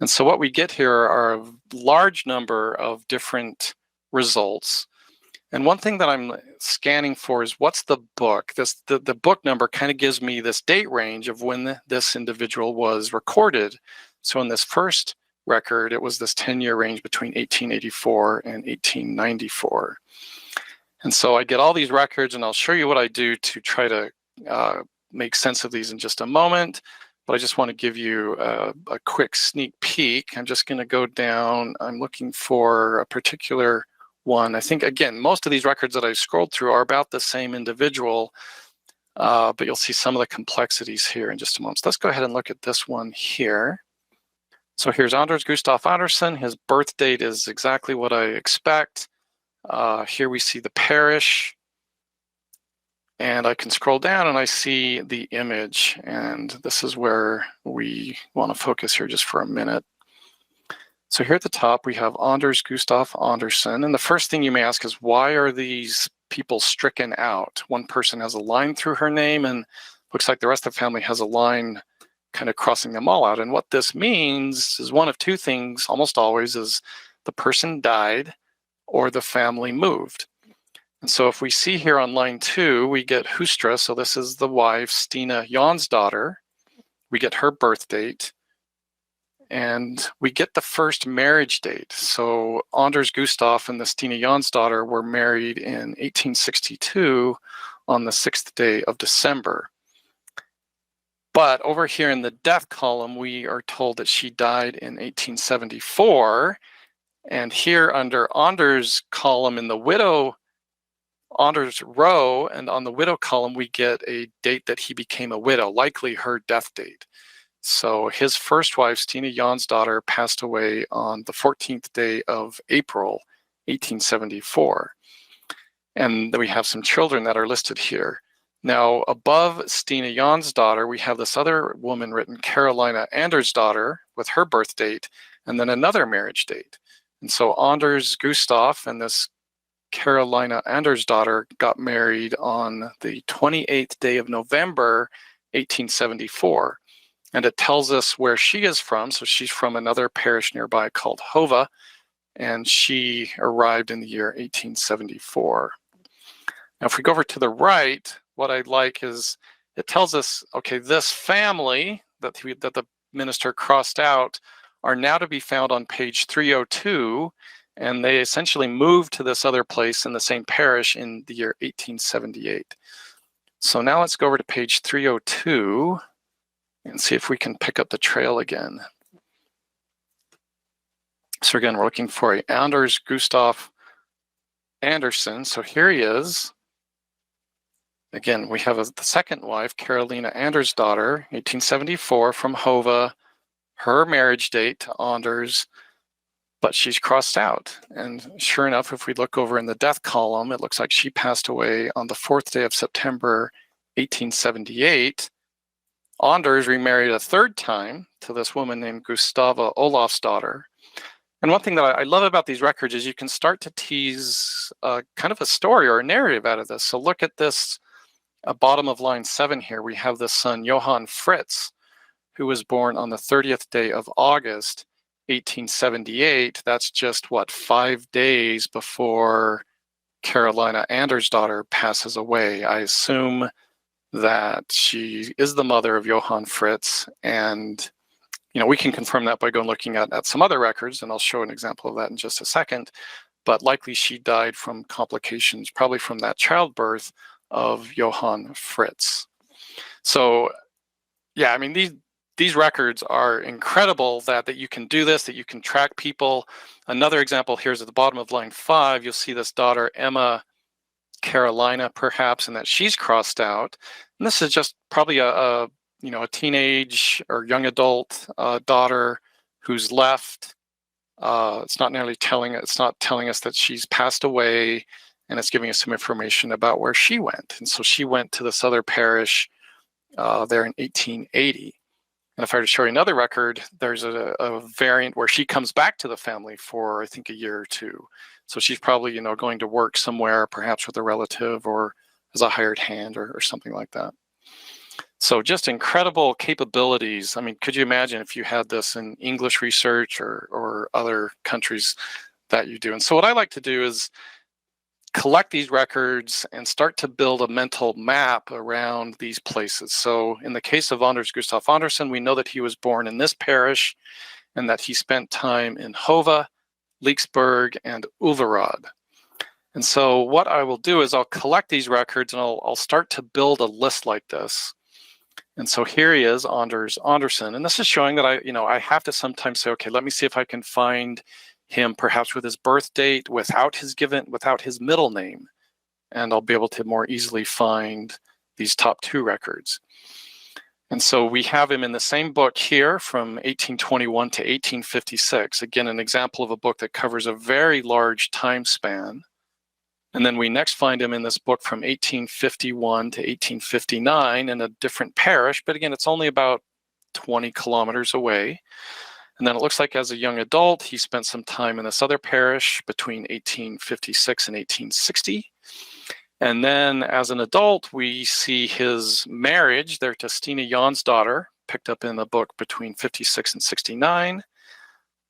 And so what we get here are a large number of different results. And one thing that I'm scanning for is what's the book. The book number kind of gives me this date range of when this individual was recorded. So in this first record, it was this 10-year range between 1884 and 1894. And so I get all these records, and I'll show you what I do to try to make sense of these in just a moment. But I just want to give you a quick sneak peek. I'm just going to go down. I'm looking for a particular one. I think, again, most of these records that I scrolled through are about the same individual, but you'll see some of the complexities here in just a moment. So let's go ahead and look at this one here. So here's Anders Gustaf Andersson. His birth date is exactly what I expect. Here we see the parish, and I can scroll down and I see the image, and this is where we want to focus here just for a minute. So here at the top, we have Anders Gustaf Andersson. And the first thing you may ask is, why are these people stricken out? One person has a line through her name, and looks like the rest of the family has a line kind of crossing them all out. And what this means is one of two things, almost always, is the person died or the family moved. And so if we see here on line 2, we get Hustra. So this is the wife, Stina Jansdottir. We get her birth date. And we get the first marriage date. So Anders Gustaf and the Stina Jansdottir were married in 1862 on the 6th day of December. But over here in the death column, we are told that she died in 1874. And here under Anders' column in the widow, Anders' row, and on the widow column, we get a date that he became a widow, likely her death date. So his first wife, Stina Jansdottir, passed away on the 14th day of April, 1874. And then we have some children that are listed here. Now, above Stina Jansdottir, we have this other woman written, Carolina Andersdottir, with her birth date, and then another marriage date. And so Anders Gustaf and this Carolina Andersdottir got married on the 28th day of November, 1874. And it tells us where she is from. So she's from another parish nearby called Hova, and she arrived in the year 1874. Now, if we go over to the right, what I like is it tells us, okay, this family that the minister crossed out are now to be found on page 302, and they essentially moved to this other place in the same parish in the year 1878. So now let's go over to page 302 and see if we can pick up the trail again. So again, we're looking for a Anders Gustaf Andersson. So here he is. Again, we have the second wife, Carolina Andersdottir, 1874, from Hova, her marriage date to Anders, but she's crossed out. And sure enough, if we look over in the death column, it looks like she passed away on the 4th day of September, 1878. Anders remarried a third time to this woman named Gustava Olofsdottir. And one thing that I love about these records is you can start to tease kind of a story or a narrative out of this. So look at this bottom of line 7 here. We have the son Johann Fritz, who was born on the 30th day of August, 1878. That's just, what, 5 days before Carolina Andersdotter passes away. I assume that she is the mother of Johann Fritz, and we can confirm that by going looking at some other records, and I'll show an example of that in just a second. But likely she died from complications, probably from that childbirth of Johann Fritz. So, yeah, I mean, these records are incredible that you can do this, that you can track people. Another example here is at the bottom of line 5. You'll see this daughter, Emma Carolina, perhaps, and that she's crossed out. And this is just probably a teenage or young adult daughter who's left. It's not telling us that she's passed away, and it's giving us some information about where she went. And so she went to this other parish there in 1880. And if I were to show you another record, there's a variant where she comes back to the family for, I think, a year or two. So she's probably, going to work somewhere, perhaps with a relative or as a hired hand or something like that. So just incredible capabilities. I mean, could you imagine if you had this in English research or other countries that you do? And so what I like to do is collect these records and start to build a mental map around these places. So in the case of Anders Gustav Andersen, we know that he was born in this parish and that he spent time in Hova, Leeksburg, and Ulverod. And so what I will do is I'll collect these records and I'll start to build a list like this. And so here he is, Anders Andersen. And this is showing that I have to sometimes say, okay, let me see if I can find him perhaps with his birth date, without his middle name. And I'll be able to more easily find these top 2 records. And so we have him in the same book here from 1821 to 1856. Again, an example of a book that covers a very large time span. And then we next find him in this book from 1851 to 1859 in a different parish. But again, it's only about 20 kilometers away. And then it looks like as a young adult, he spent some time in this other parish between 1856 and 1860. And then as an adult, we see his marriage there to Stina Jonsdottir, picked up in the book between 56 and 69.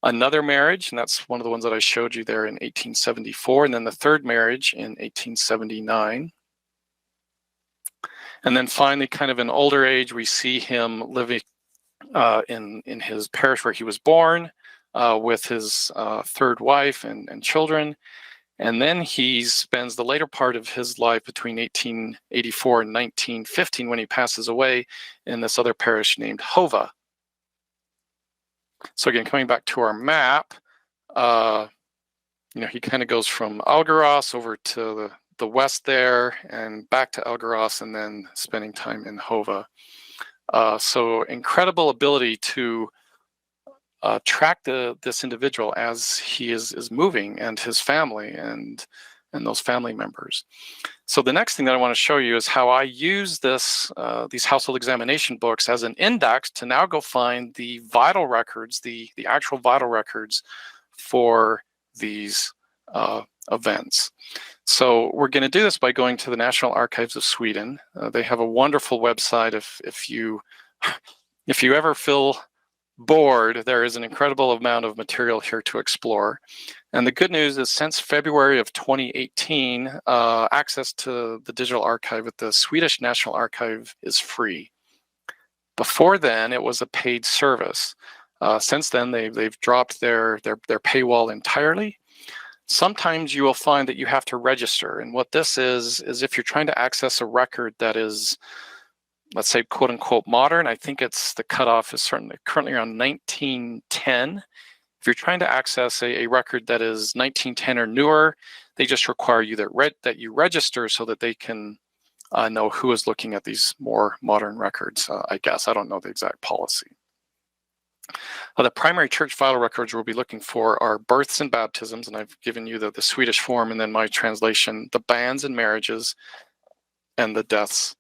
Another marriage, and that's one of the ones that I showed you there in 1874, and then the third marriage in 1879. And then finally, kind of in older age, we see him living in his parish where he was born with his third wife and children. And then he spends the later part of his life between 1884 and 1915 when he passes away in this other parish named Hova. So again, coming back to our map, he kind of goes from Algeciras over to the west there and back to Algeciras and then spending time in Hova. So incredible ability to track this individual as he is moving, and his family and those family members. So the next thing that I want to show you is how I use these household examination books as an index to now go find the vital records, the actual vital records for these events. So we're going to do this by going to the National Archives of Sweden. They have a wonderful website. If you ever feel bored, there is an incredible amount of material here to explore. And the good news is, since February of 2018, access to the digital archive at the Swedish National Archive is free. Before then, it was a paid service. Since then, they've dropped their paywall entirely. Sometimes you will find that you have to register. And what this is if you're trying to access a record that is, let's say, quote unquote modern, I think the cutoff is currently around 1910. If you're trying to access a record that is 1910 or newer, they just require you that you register so that they can know who is looking at these more modern records, I guess. I don't know the exact policy. The primary church vital records we'll be looking for are births and baptisms, and I've given you the Swedish form, and then my translation, the banns and marriages, and the deaths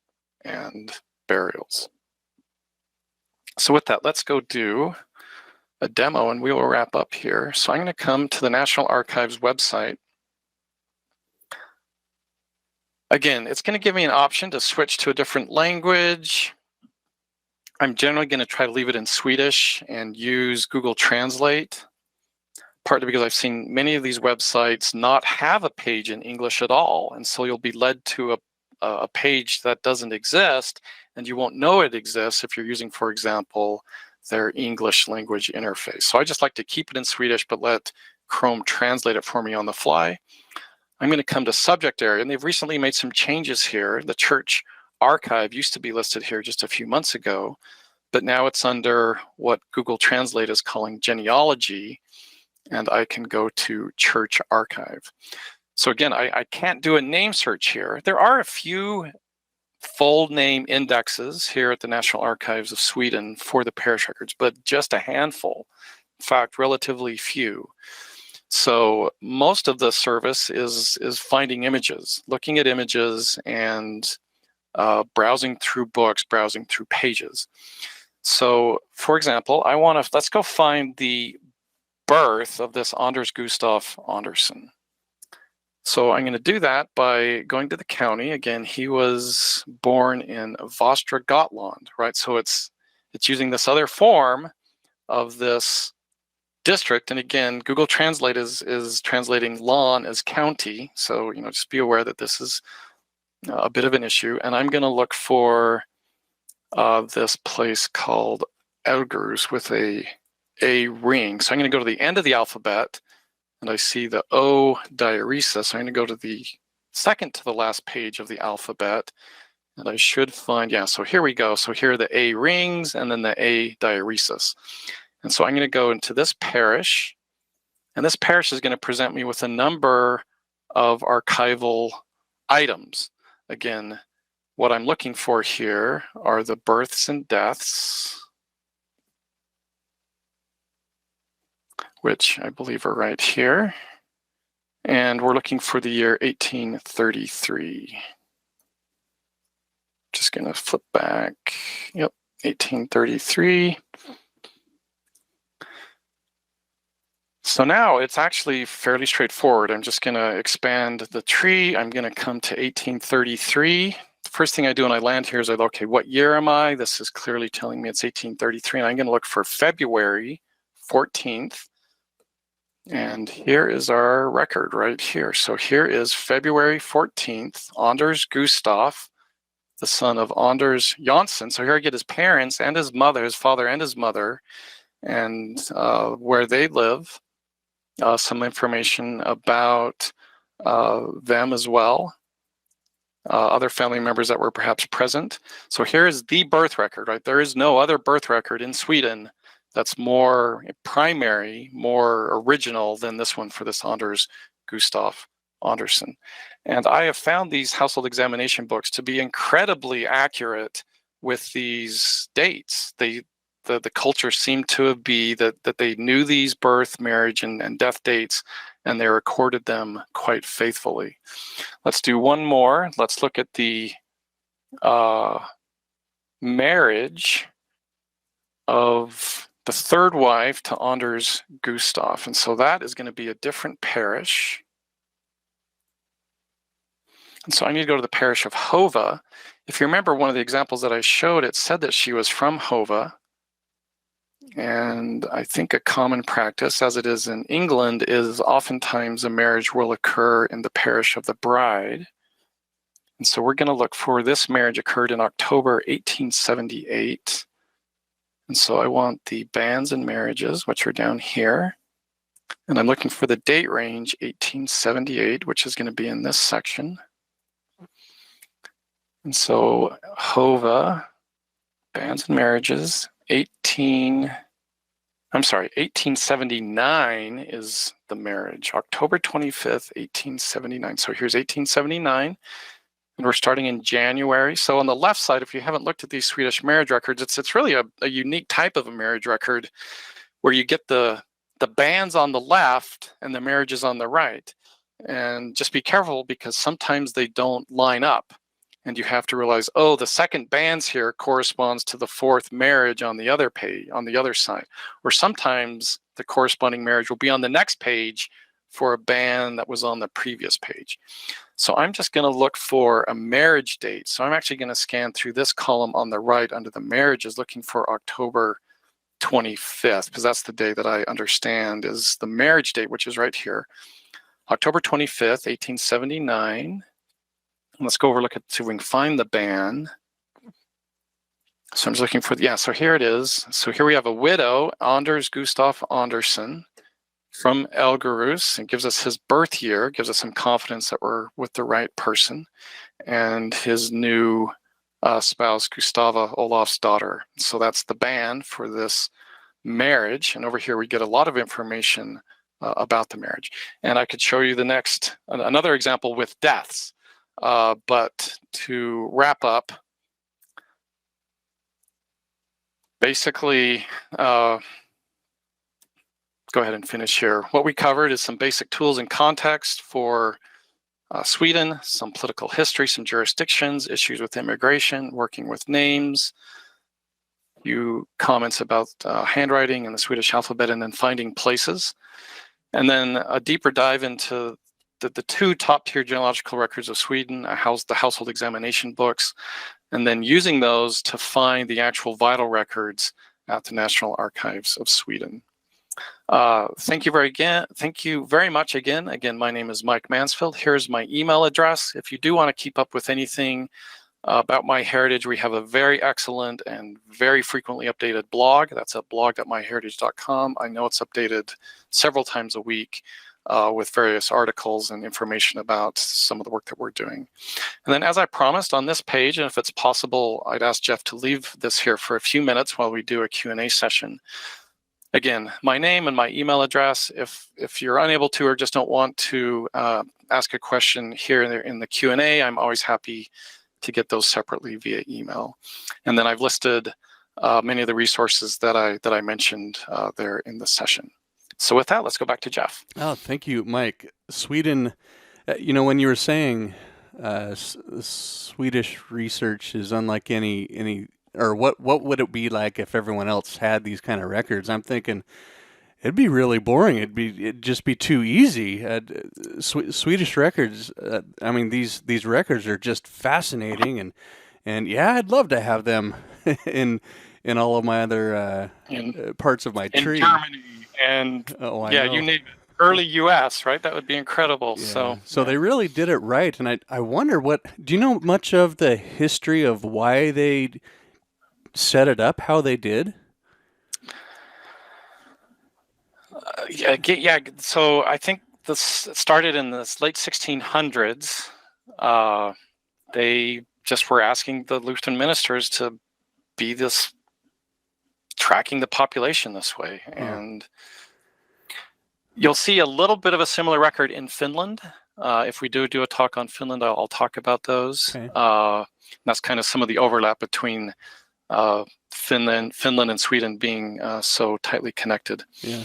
and burials. So with that, let's go do a demo and we will wrap up here. So I'm going to come to the National Archives website. Again, it's going to give me an option to switch to a different language. I'm generally going to try to leave it in Swedish and use Google Translate, partly because I've seen many of these websites not have a page in English at all. And so you'll be led to a page that doesn't exist, and you won't know it exists if you're using, for example, their English language interface. So I just like to keep it in Swedish, but let Chrome translate it for me on the fly. I'm going to come to subject area, and they've recently made some changes here. The church archive used to be listed here just a few months ago, but now it's under what Google Translate is calling genealogy, and I can go to church archive. So again, I can't do a name search here. There are a few full name indexes here at the National Archives of Sweden for the parish records, but just a handful. In fact, relatively few. So most of the service is finding images, looking at images, and browsing through books, browsing through pages. So for example, let's go find the birth of this Anders Gustaf Andersson. So I'm going to do that by going to the county. Again, he was born in Västra Gotland, right? So it's using this other form of this district. And again, Google Translate is translating län as county. So, just be aware that this is a bit of an issue. And I'm going to look for this place called Elgers with a ring. So I'm going to go to the end of the alphabet, and I see the O diaresis. So I'm going to go to the second to the last page of the alphabet, and I should find, so here we go. So here are the A rings and then the A diaresis. And so I'm going to go into this parish, and this parish is going to present me with a number of archival items. Again, what I'm looking for here are the births and deaths, which I believe are right here. And we're looking for the year 1833. Just going to flip back. Yep, 1833. So now it's actually fairly straightforward. I'm just going to expand the tree. I'm going to come to 1833. The first thing I do when I land here is I look, okay, what year am I? This is clearly telling me it's 1833. And I'm going to look for February 14th. And here is our record right here. So here is February 14th, Anders Gustaf, the son of Anders Jansson. So here I get his parents and his mother, his father and his mother, and where they live. Some information about them as well, other family members that were perhaps present. So here is the birth record, right? There is no other birth record in Sweden that's more primary, more original than this one for this Anders Gustaf Andersson. And I have found these household examination books to be incredibly accurate with these dates. The culture seemed to be that they knew these birth, marriage, and death dates, and they recorded them quite faithfully. Let's do one more. Let's look at the marriage of the third wife to Anders Gustaf. And so that is going to be a different parish. And so I need to go to the parish of Hova. If you remember one of the examples that I showed, it said that she was from Hova. And I think a common practice, as it is in England, is oftentimes a marriage will occur in the parish of the bride. And so we're going to look for this marriage occurred in October 1878. And so I want the banns and marriages, which are down here. And I'm looking for the date range, 1878, which is going to be in this section. And so Hova, banns and marriages, 1879 is the marriage, October 25th, 1879. So here's 1879, and we're starting in January. So on the left side, if you haven't looked at these Swedish marriage records, it's really a unique type of a marriage record where you get the banns on the left and the marriages on the right. And just be careful because sometimes they don't line up. and you have to realize, oh, the second bands here corresponds to the fourth marriage on the other page, on the other side. Or sometimes the corresponding marriage will be on the next page for a band that was on the previous page. So I'm just going to look for a marriage date. So I'm actually going to scan through this column on the right under the marriages, looking for October 25th, because that's the day that I understand is the marriage date, which is right here. October 25th, 1879. Let's go over, look at, see if we can find the band. So I'm just looking for, yeah, so here it is. So here we have a widow, Anders Gustav Andersson from Elgerus. It gives us his birth year, gives us some confidence that we're with the right person, and his new spouse, Gustava Olaf's daughter. So that's the band for this marriage. And over here we get a lot of information about the marriage. And I could show you the next, another example with deaths. But to wrap up, basically, go ahead and finish here. What we covered is some basic tools and context for Sweden, some political history, some jurisdictions, issues with immigration, working with names, few comments about handwriting and the Swedish alphabet, and then finding places. And then a deeper dive into the two top-tier genealogical records of Sweden, the household examination books, and then using those to find the actual vital records at the National Archives of Sweden. Thank you very much again. Again, my name is Mike Mansfield. Here's my email address. If you do want to keep up with anything about MyHeritage, we have a very excellent and very frequently updated blog. That's at blog.myheritage.com. I know it's updated several times a week with various articles and information about some of the work that we're doing. And then, as I promised, on this page, and if it's possible, I'd ask Jeff to leave this here for a few minutes while we do a Q&A session. Again, my name and my email address. If you're unable to or just don't want to ask a question here in the Q&A, I'm always happy to get those separately via email. And then I've listed many of the resources that I mentioned there in the session. So with that, let's go back to Jeff. Oh, thank you, Mike. Sweden, when you were saying Swedish research is unlike any, or what would it be like if everyone else had these kind of records? I'm thinking it'd be really boring. It'd just be too easy. Swedish records. I mean, these records are just fascinating, and yeah, I'd love to have them in all of my other parts of my tree. In Germany and you name it. Early U.S., right? That would be incredible. Yeah. So they really did it right, and I wonder do you know much of the history of why they set it up how they did? So I think this started in the late 1600s. They just were asking the Lutheran ministers to be this, tracking the population this way. And you'll see a little bit of a similar record in Finland. If we do a talk on Finland, I'll talk about those. Okay. That's kind of some of the overlap between Finland and Sweden being so tightly connected. Yeah.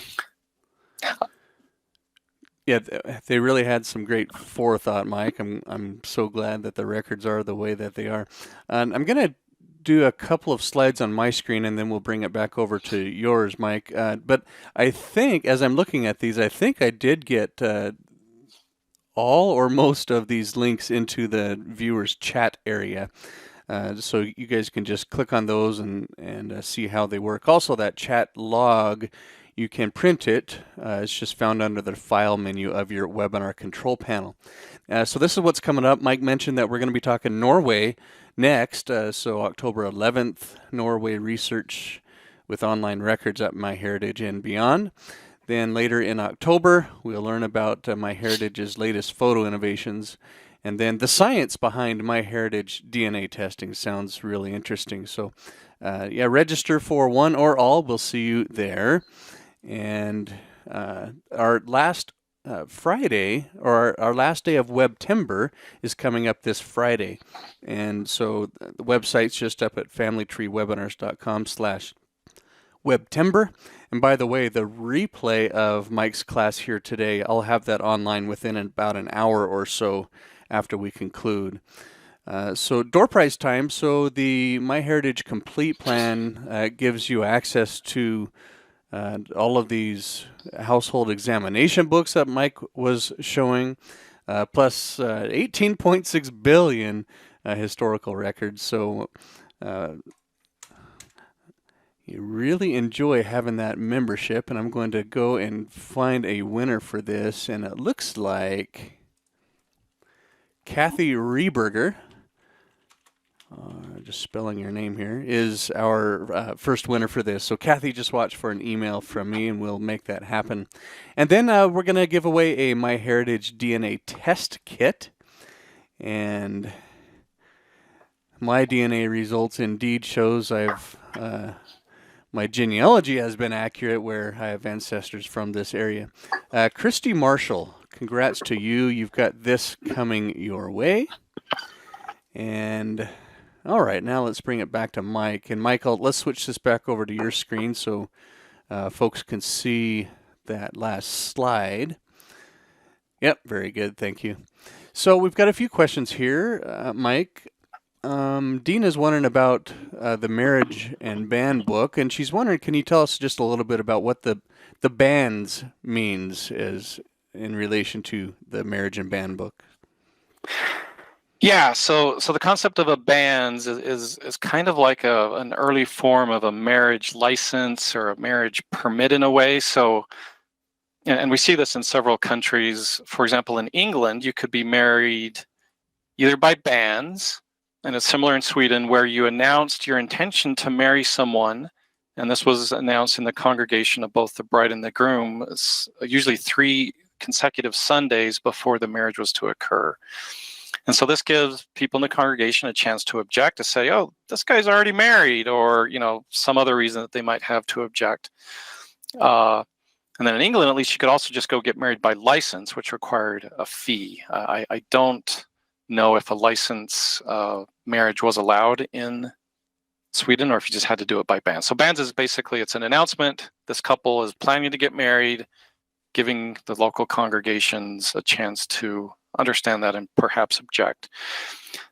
Yeah, they really had some great forethought, Mike. I'm so glad that the records are the way that they are. And I'm going to do a couple of slides on my screen, and then we'll bring it back over to yours, Mike. But I think, as I'm looking at these, I think I did get all or most of these links into the viewers chat area. So you guys can just click on those and see how they work. Also, that chat log, you can print it. It's just found under the file menu of your webinar control panel. So this is what's coming up. Mike mentioned that we're going to be talking Norway next. So October 11th, Norway research with online records at MyHeritage and beyond. Then later in October, we'll learn about MyHeritage's latest photo innovations. And then the science behind MyHeritage DNA testing sounds really interesting. So register for one or all. We'll see you there. And our last Friday, or our last day of Webtember, is coming up this Friday. And so the website's just up at familytreewebinars.com/Webtember. And by the way, the replay of Mike's class here today, I'll have that online within about an hour or so after we conclude. So door prize time. So the MyHeritage Complete plan gives you access to all of these household examination books that Mike was showing, plus 18.6 billion historical records. So you really enjoy having that membership, and I'm going to go and find a winner for this, and it looks like Kathy Rieberger, just spelling your name here, is our first winner for this. So Kathy, just watch for an email from me, and we'll make that happen. And then we're going to give away a MyHeritage DNA test kit, and my DNA results indeed shows my genealogy has been accurate, where I have ancestors from this area. Christy Marshall, congrats to you. You've got this coming your way. And all right, now let's bring it back to Mike. And Michael, let's switch this back over to your screen so folks can see that last slide. Yep, very good. Thank you. So we've got a few questions here, Mike. Dina's wondering about the marriage and band book, and she's wondering, can you tell us just a little bit about what the bands means is in relation to the marriage and band book? Yeah, so the concept of a bands is kind of like an early form of a marriage license or a marriage permit in a way. So, and we see this in several countries. For example, in England, you could be married either by bands, and it's similar in Sweden, where you announced your intention to marry someone, and this was announced in the congregation of both the bride and the groom, usually 3 consecutive Sundays before the marriage was to occur. And so this gives people in the congregation a chance to object, to say, oh, this guy's already married, or some other reason that they might have to object. And then in England, at least, you could also just go get married by license, which required a fee. I don't know if a license marriage was allowed in Sweden, or if you just had to do it by bands. So bands is basically, it's an announcement. This couple is planning to get married, giving the local congregations a chance to understand that and perhaps object.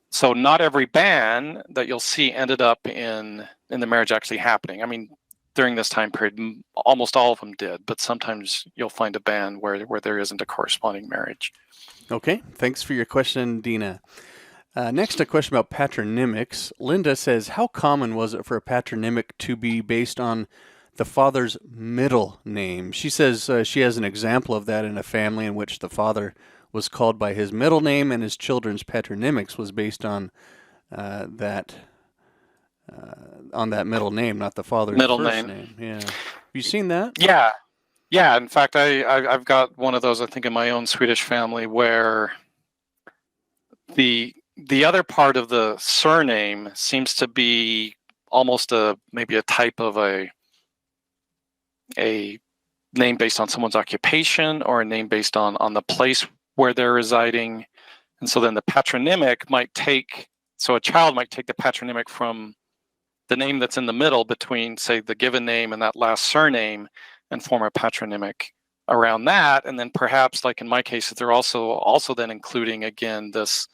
So not every ban that you'll see ended up in the marriage actually happening. I mean, during this time period, almost all of them did, but sometimes you'll find a ban where there isn't a corresponding marriage. Okay, thanks for your question, Dina. Next, a question about patronymics. Linda says, how common was it for a patronymic to be based on the father's middle name? She says she has an example of that in a family in which the father was called by his middle name, and his children's patronymics was based on that middle name, not the father's middle first name. Yeah, have you seen that? Yeah. In fact, I've got one of those, I think, in my own Swedish family, where the other part of the surname seems to be almost maybe a type of a name based on someone's occupation, or a name based on the place where they're residing. And so then the patronymic a child might take the patronymic from the name that's in the middle between, say, the given name and that last surname, and form a patronymic around that. And then perhaps, like in my case, they're also then including again this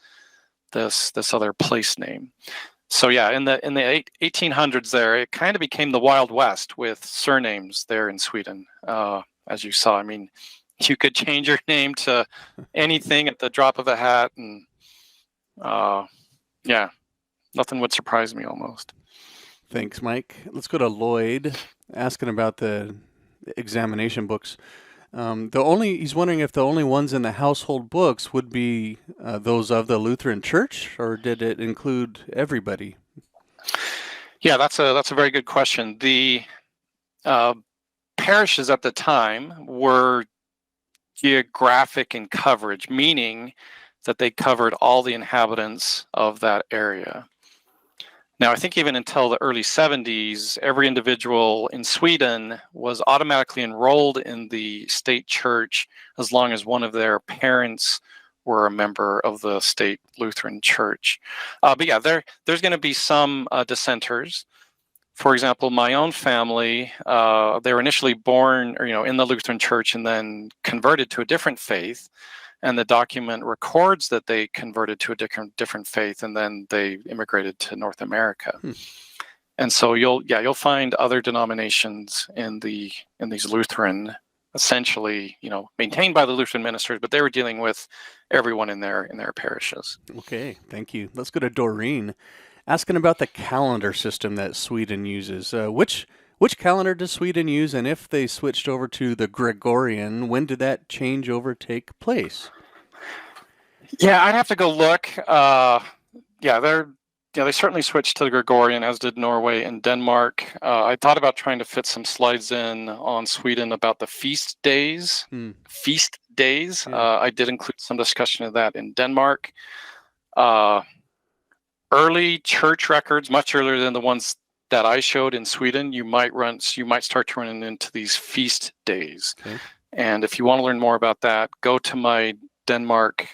other place name. So yeah, in the 1800s there, it kind of became the Wild West with surnames there in Sweden. As you saw, I mean, you could change your name to anything at the drop of a hat, and yeah, nothing would surprise me almost. Thanks, Mike. Let's go to Lloyd, asking about the examination books. He's wondering if the only ones in the household books would be those of the Lutheran Church, or did it include everybody? Yeah, that's a very good question. The parishes at the time were geographic in coverage, meaning that they covered all the inhabitants of that area. Now, I think even until the early 70s, every individual in Sweden was automatically enrolled in the state church as long as one of their parents were a member of the state Lutheran church. But yeah, there's going to be some dissenters. For example, my own family, they were initially born in the Lutheran church and then converted to a different faith. and the document records that they converted to a different faith, and then they immigrated to North America. And so you'll find other denominations in these Lutheran, essentially, maintained by the Lutheran ministers, but they were dealing with everyone in their parishes. Okay, thank you. Let's go to Doreen, asking about the calendar system that Sweden uses. Which calendar does Sweden use, and if they switched over to the Gregorian, when did that changeover take place? Yeah, I'd have to go look. They certainly switched to the Gregorian, as did Norway and Denmark. I thought about trying to fit some slides in on Sweden about the feast days. Feast days. Yeah. I did include some discussion of that in Denmark. Early church records, much earlier than the ones that I showed in Sweden, you might start running into these feast days. Okay. And if you want to learn more about that, go to my Denmark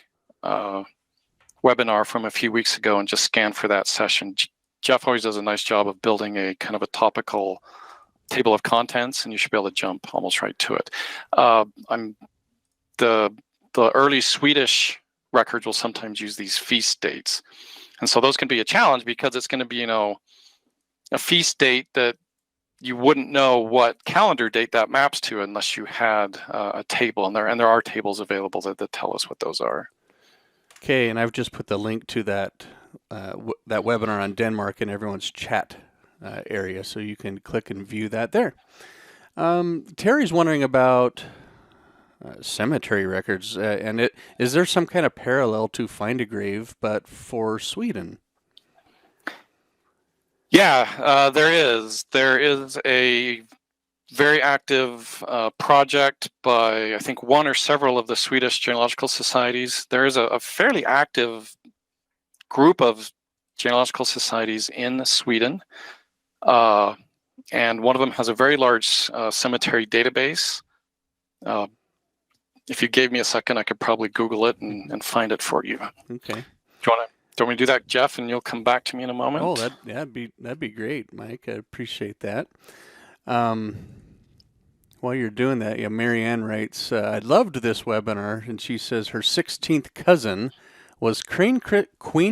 webinar from a few weeks ago and just scan for that session. Jeff always does a nice job of building a kind of a topical table of contents, and you should be able to jump almost right to it. The early Swedish records will sometimes use these feast dates. And so those can be a challenge because it's going to be, a feast date that you wouldn't know what calendar date that maps to unless you had a table, and there are tables available that tell us what those are. Okay, and I've just put the link to that webinar on Denmark in everyone's chat area, so you can click and view that there. Terry's wondering about cemetery records, and is there some kind of parallel to Find a Grave, but for Sweden? Yeah, there is. There is a very active project by, I think, one or several of the Swedish genealogical societies. There is a fairly active group of genealogical societies in Sweden, and one of them has a very large cemetery database. If you gave me a second, I could probably Google it and find it for you. Okay. Do you want me to do that, Jeff, and you'll come back to me in a moment? Oh, that'd be great, Mike. I appreciate that. While you're doing that, Marianne writes, I loved this webinar, and she says her 16th cousin was Queen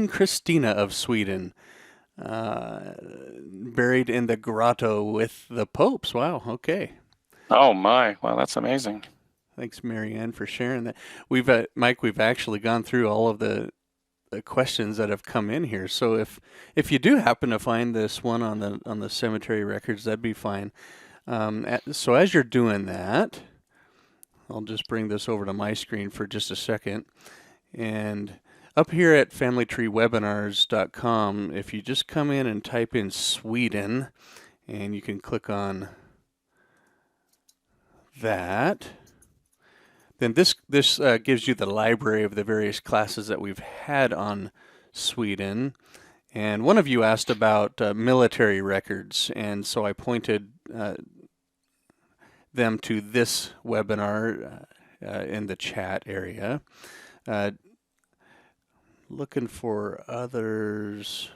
Christina of Sweden, buried in the grotto with the popes. Wow, okay. Oh my, wow, that's amazing. Thanks, Marianne, for sharing that. Mike, we've actually gone through all of the questions that have come in here. So if you do happen to find this one on the cemetery records, that'd be fine. So as you're doing that, I'll just bring this over to my screen for just a second. And up here at familytreewebinars.com, if you just come in and type in Sweden, and you can click on that, then this gives you the library of the various classes that we've had on Sweden. And one of you asked about military records, and so I pointed them to this webinar in the chat area. Looking for others.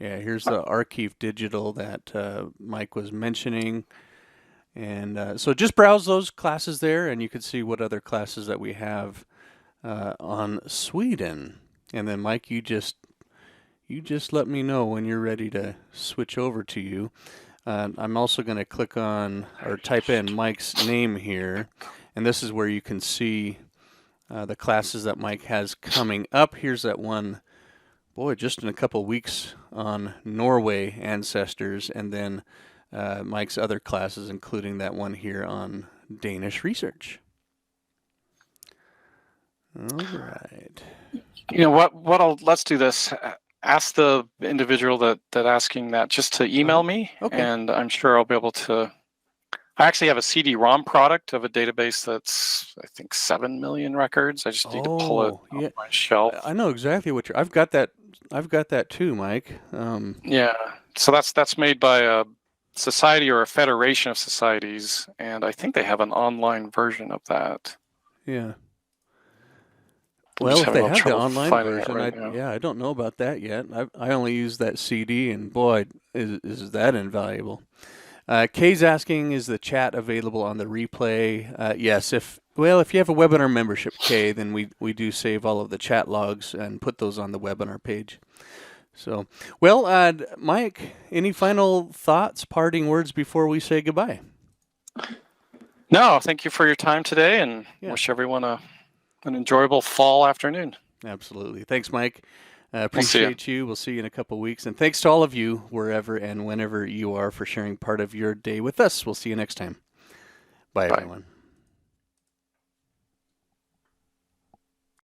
Yeah, here's the Archive Digital that Mike was mentioning. And so just browse those classes there, and you can see what other classes that we have on Sweden. And then Mike, you just let me know when you're ready to switch over to you. I'm also going to click on or type in Mike's name here, and this is where you can see the classes that Mike has coming up. Here's that one, boy, just in a couple weeks on Norway ancestors, and then Mike's other classes, including that one here on Danish research. All right. Let's do this. Ask the individual that asking that just to email me, okay. And I'm sure I'll be able to. I actually have a CD-ROM product of a database that's, I think, 7 million records. I just need to pull it off my shelf. I know exactly what I've got that too, Mike. Yeah. So that's made by a society or a federation of societies, and I think they have an online version of that. Yeah. Well, if they have the online version, I don't know about that yet. I only use that CD, and boy, is that invaluable. Kay's asking, is the chat available on the replay? Yes, if Well, if you have a webinar membership, Kay, then we do save all of the chat logs and put those on the webinar page. So, well, Mike, any final thoughts, parting words before we say goodbye? No, thank you for your time today, and wish everyone an enjoyable fall afternoon. Absolutely. Thanks, Mike. Appreciate you. We'll see you in a couple of weeks. And thanks to all of you, wherever and whenever you are, for sharing part of your day with us. We'll see you next time. Bye. Everyone.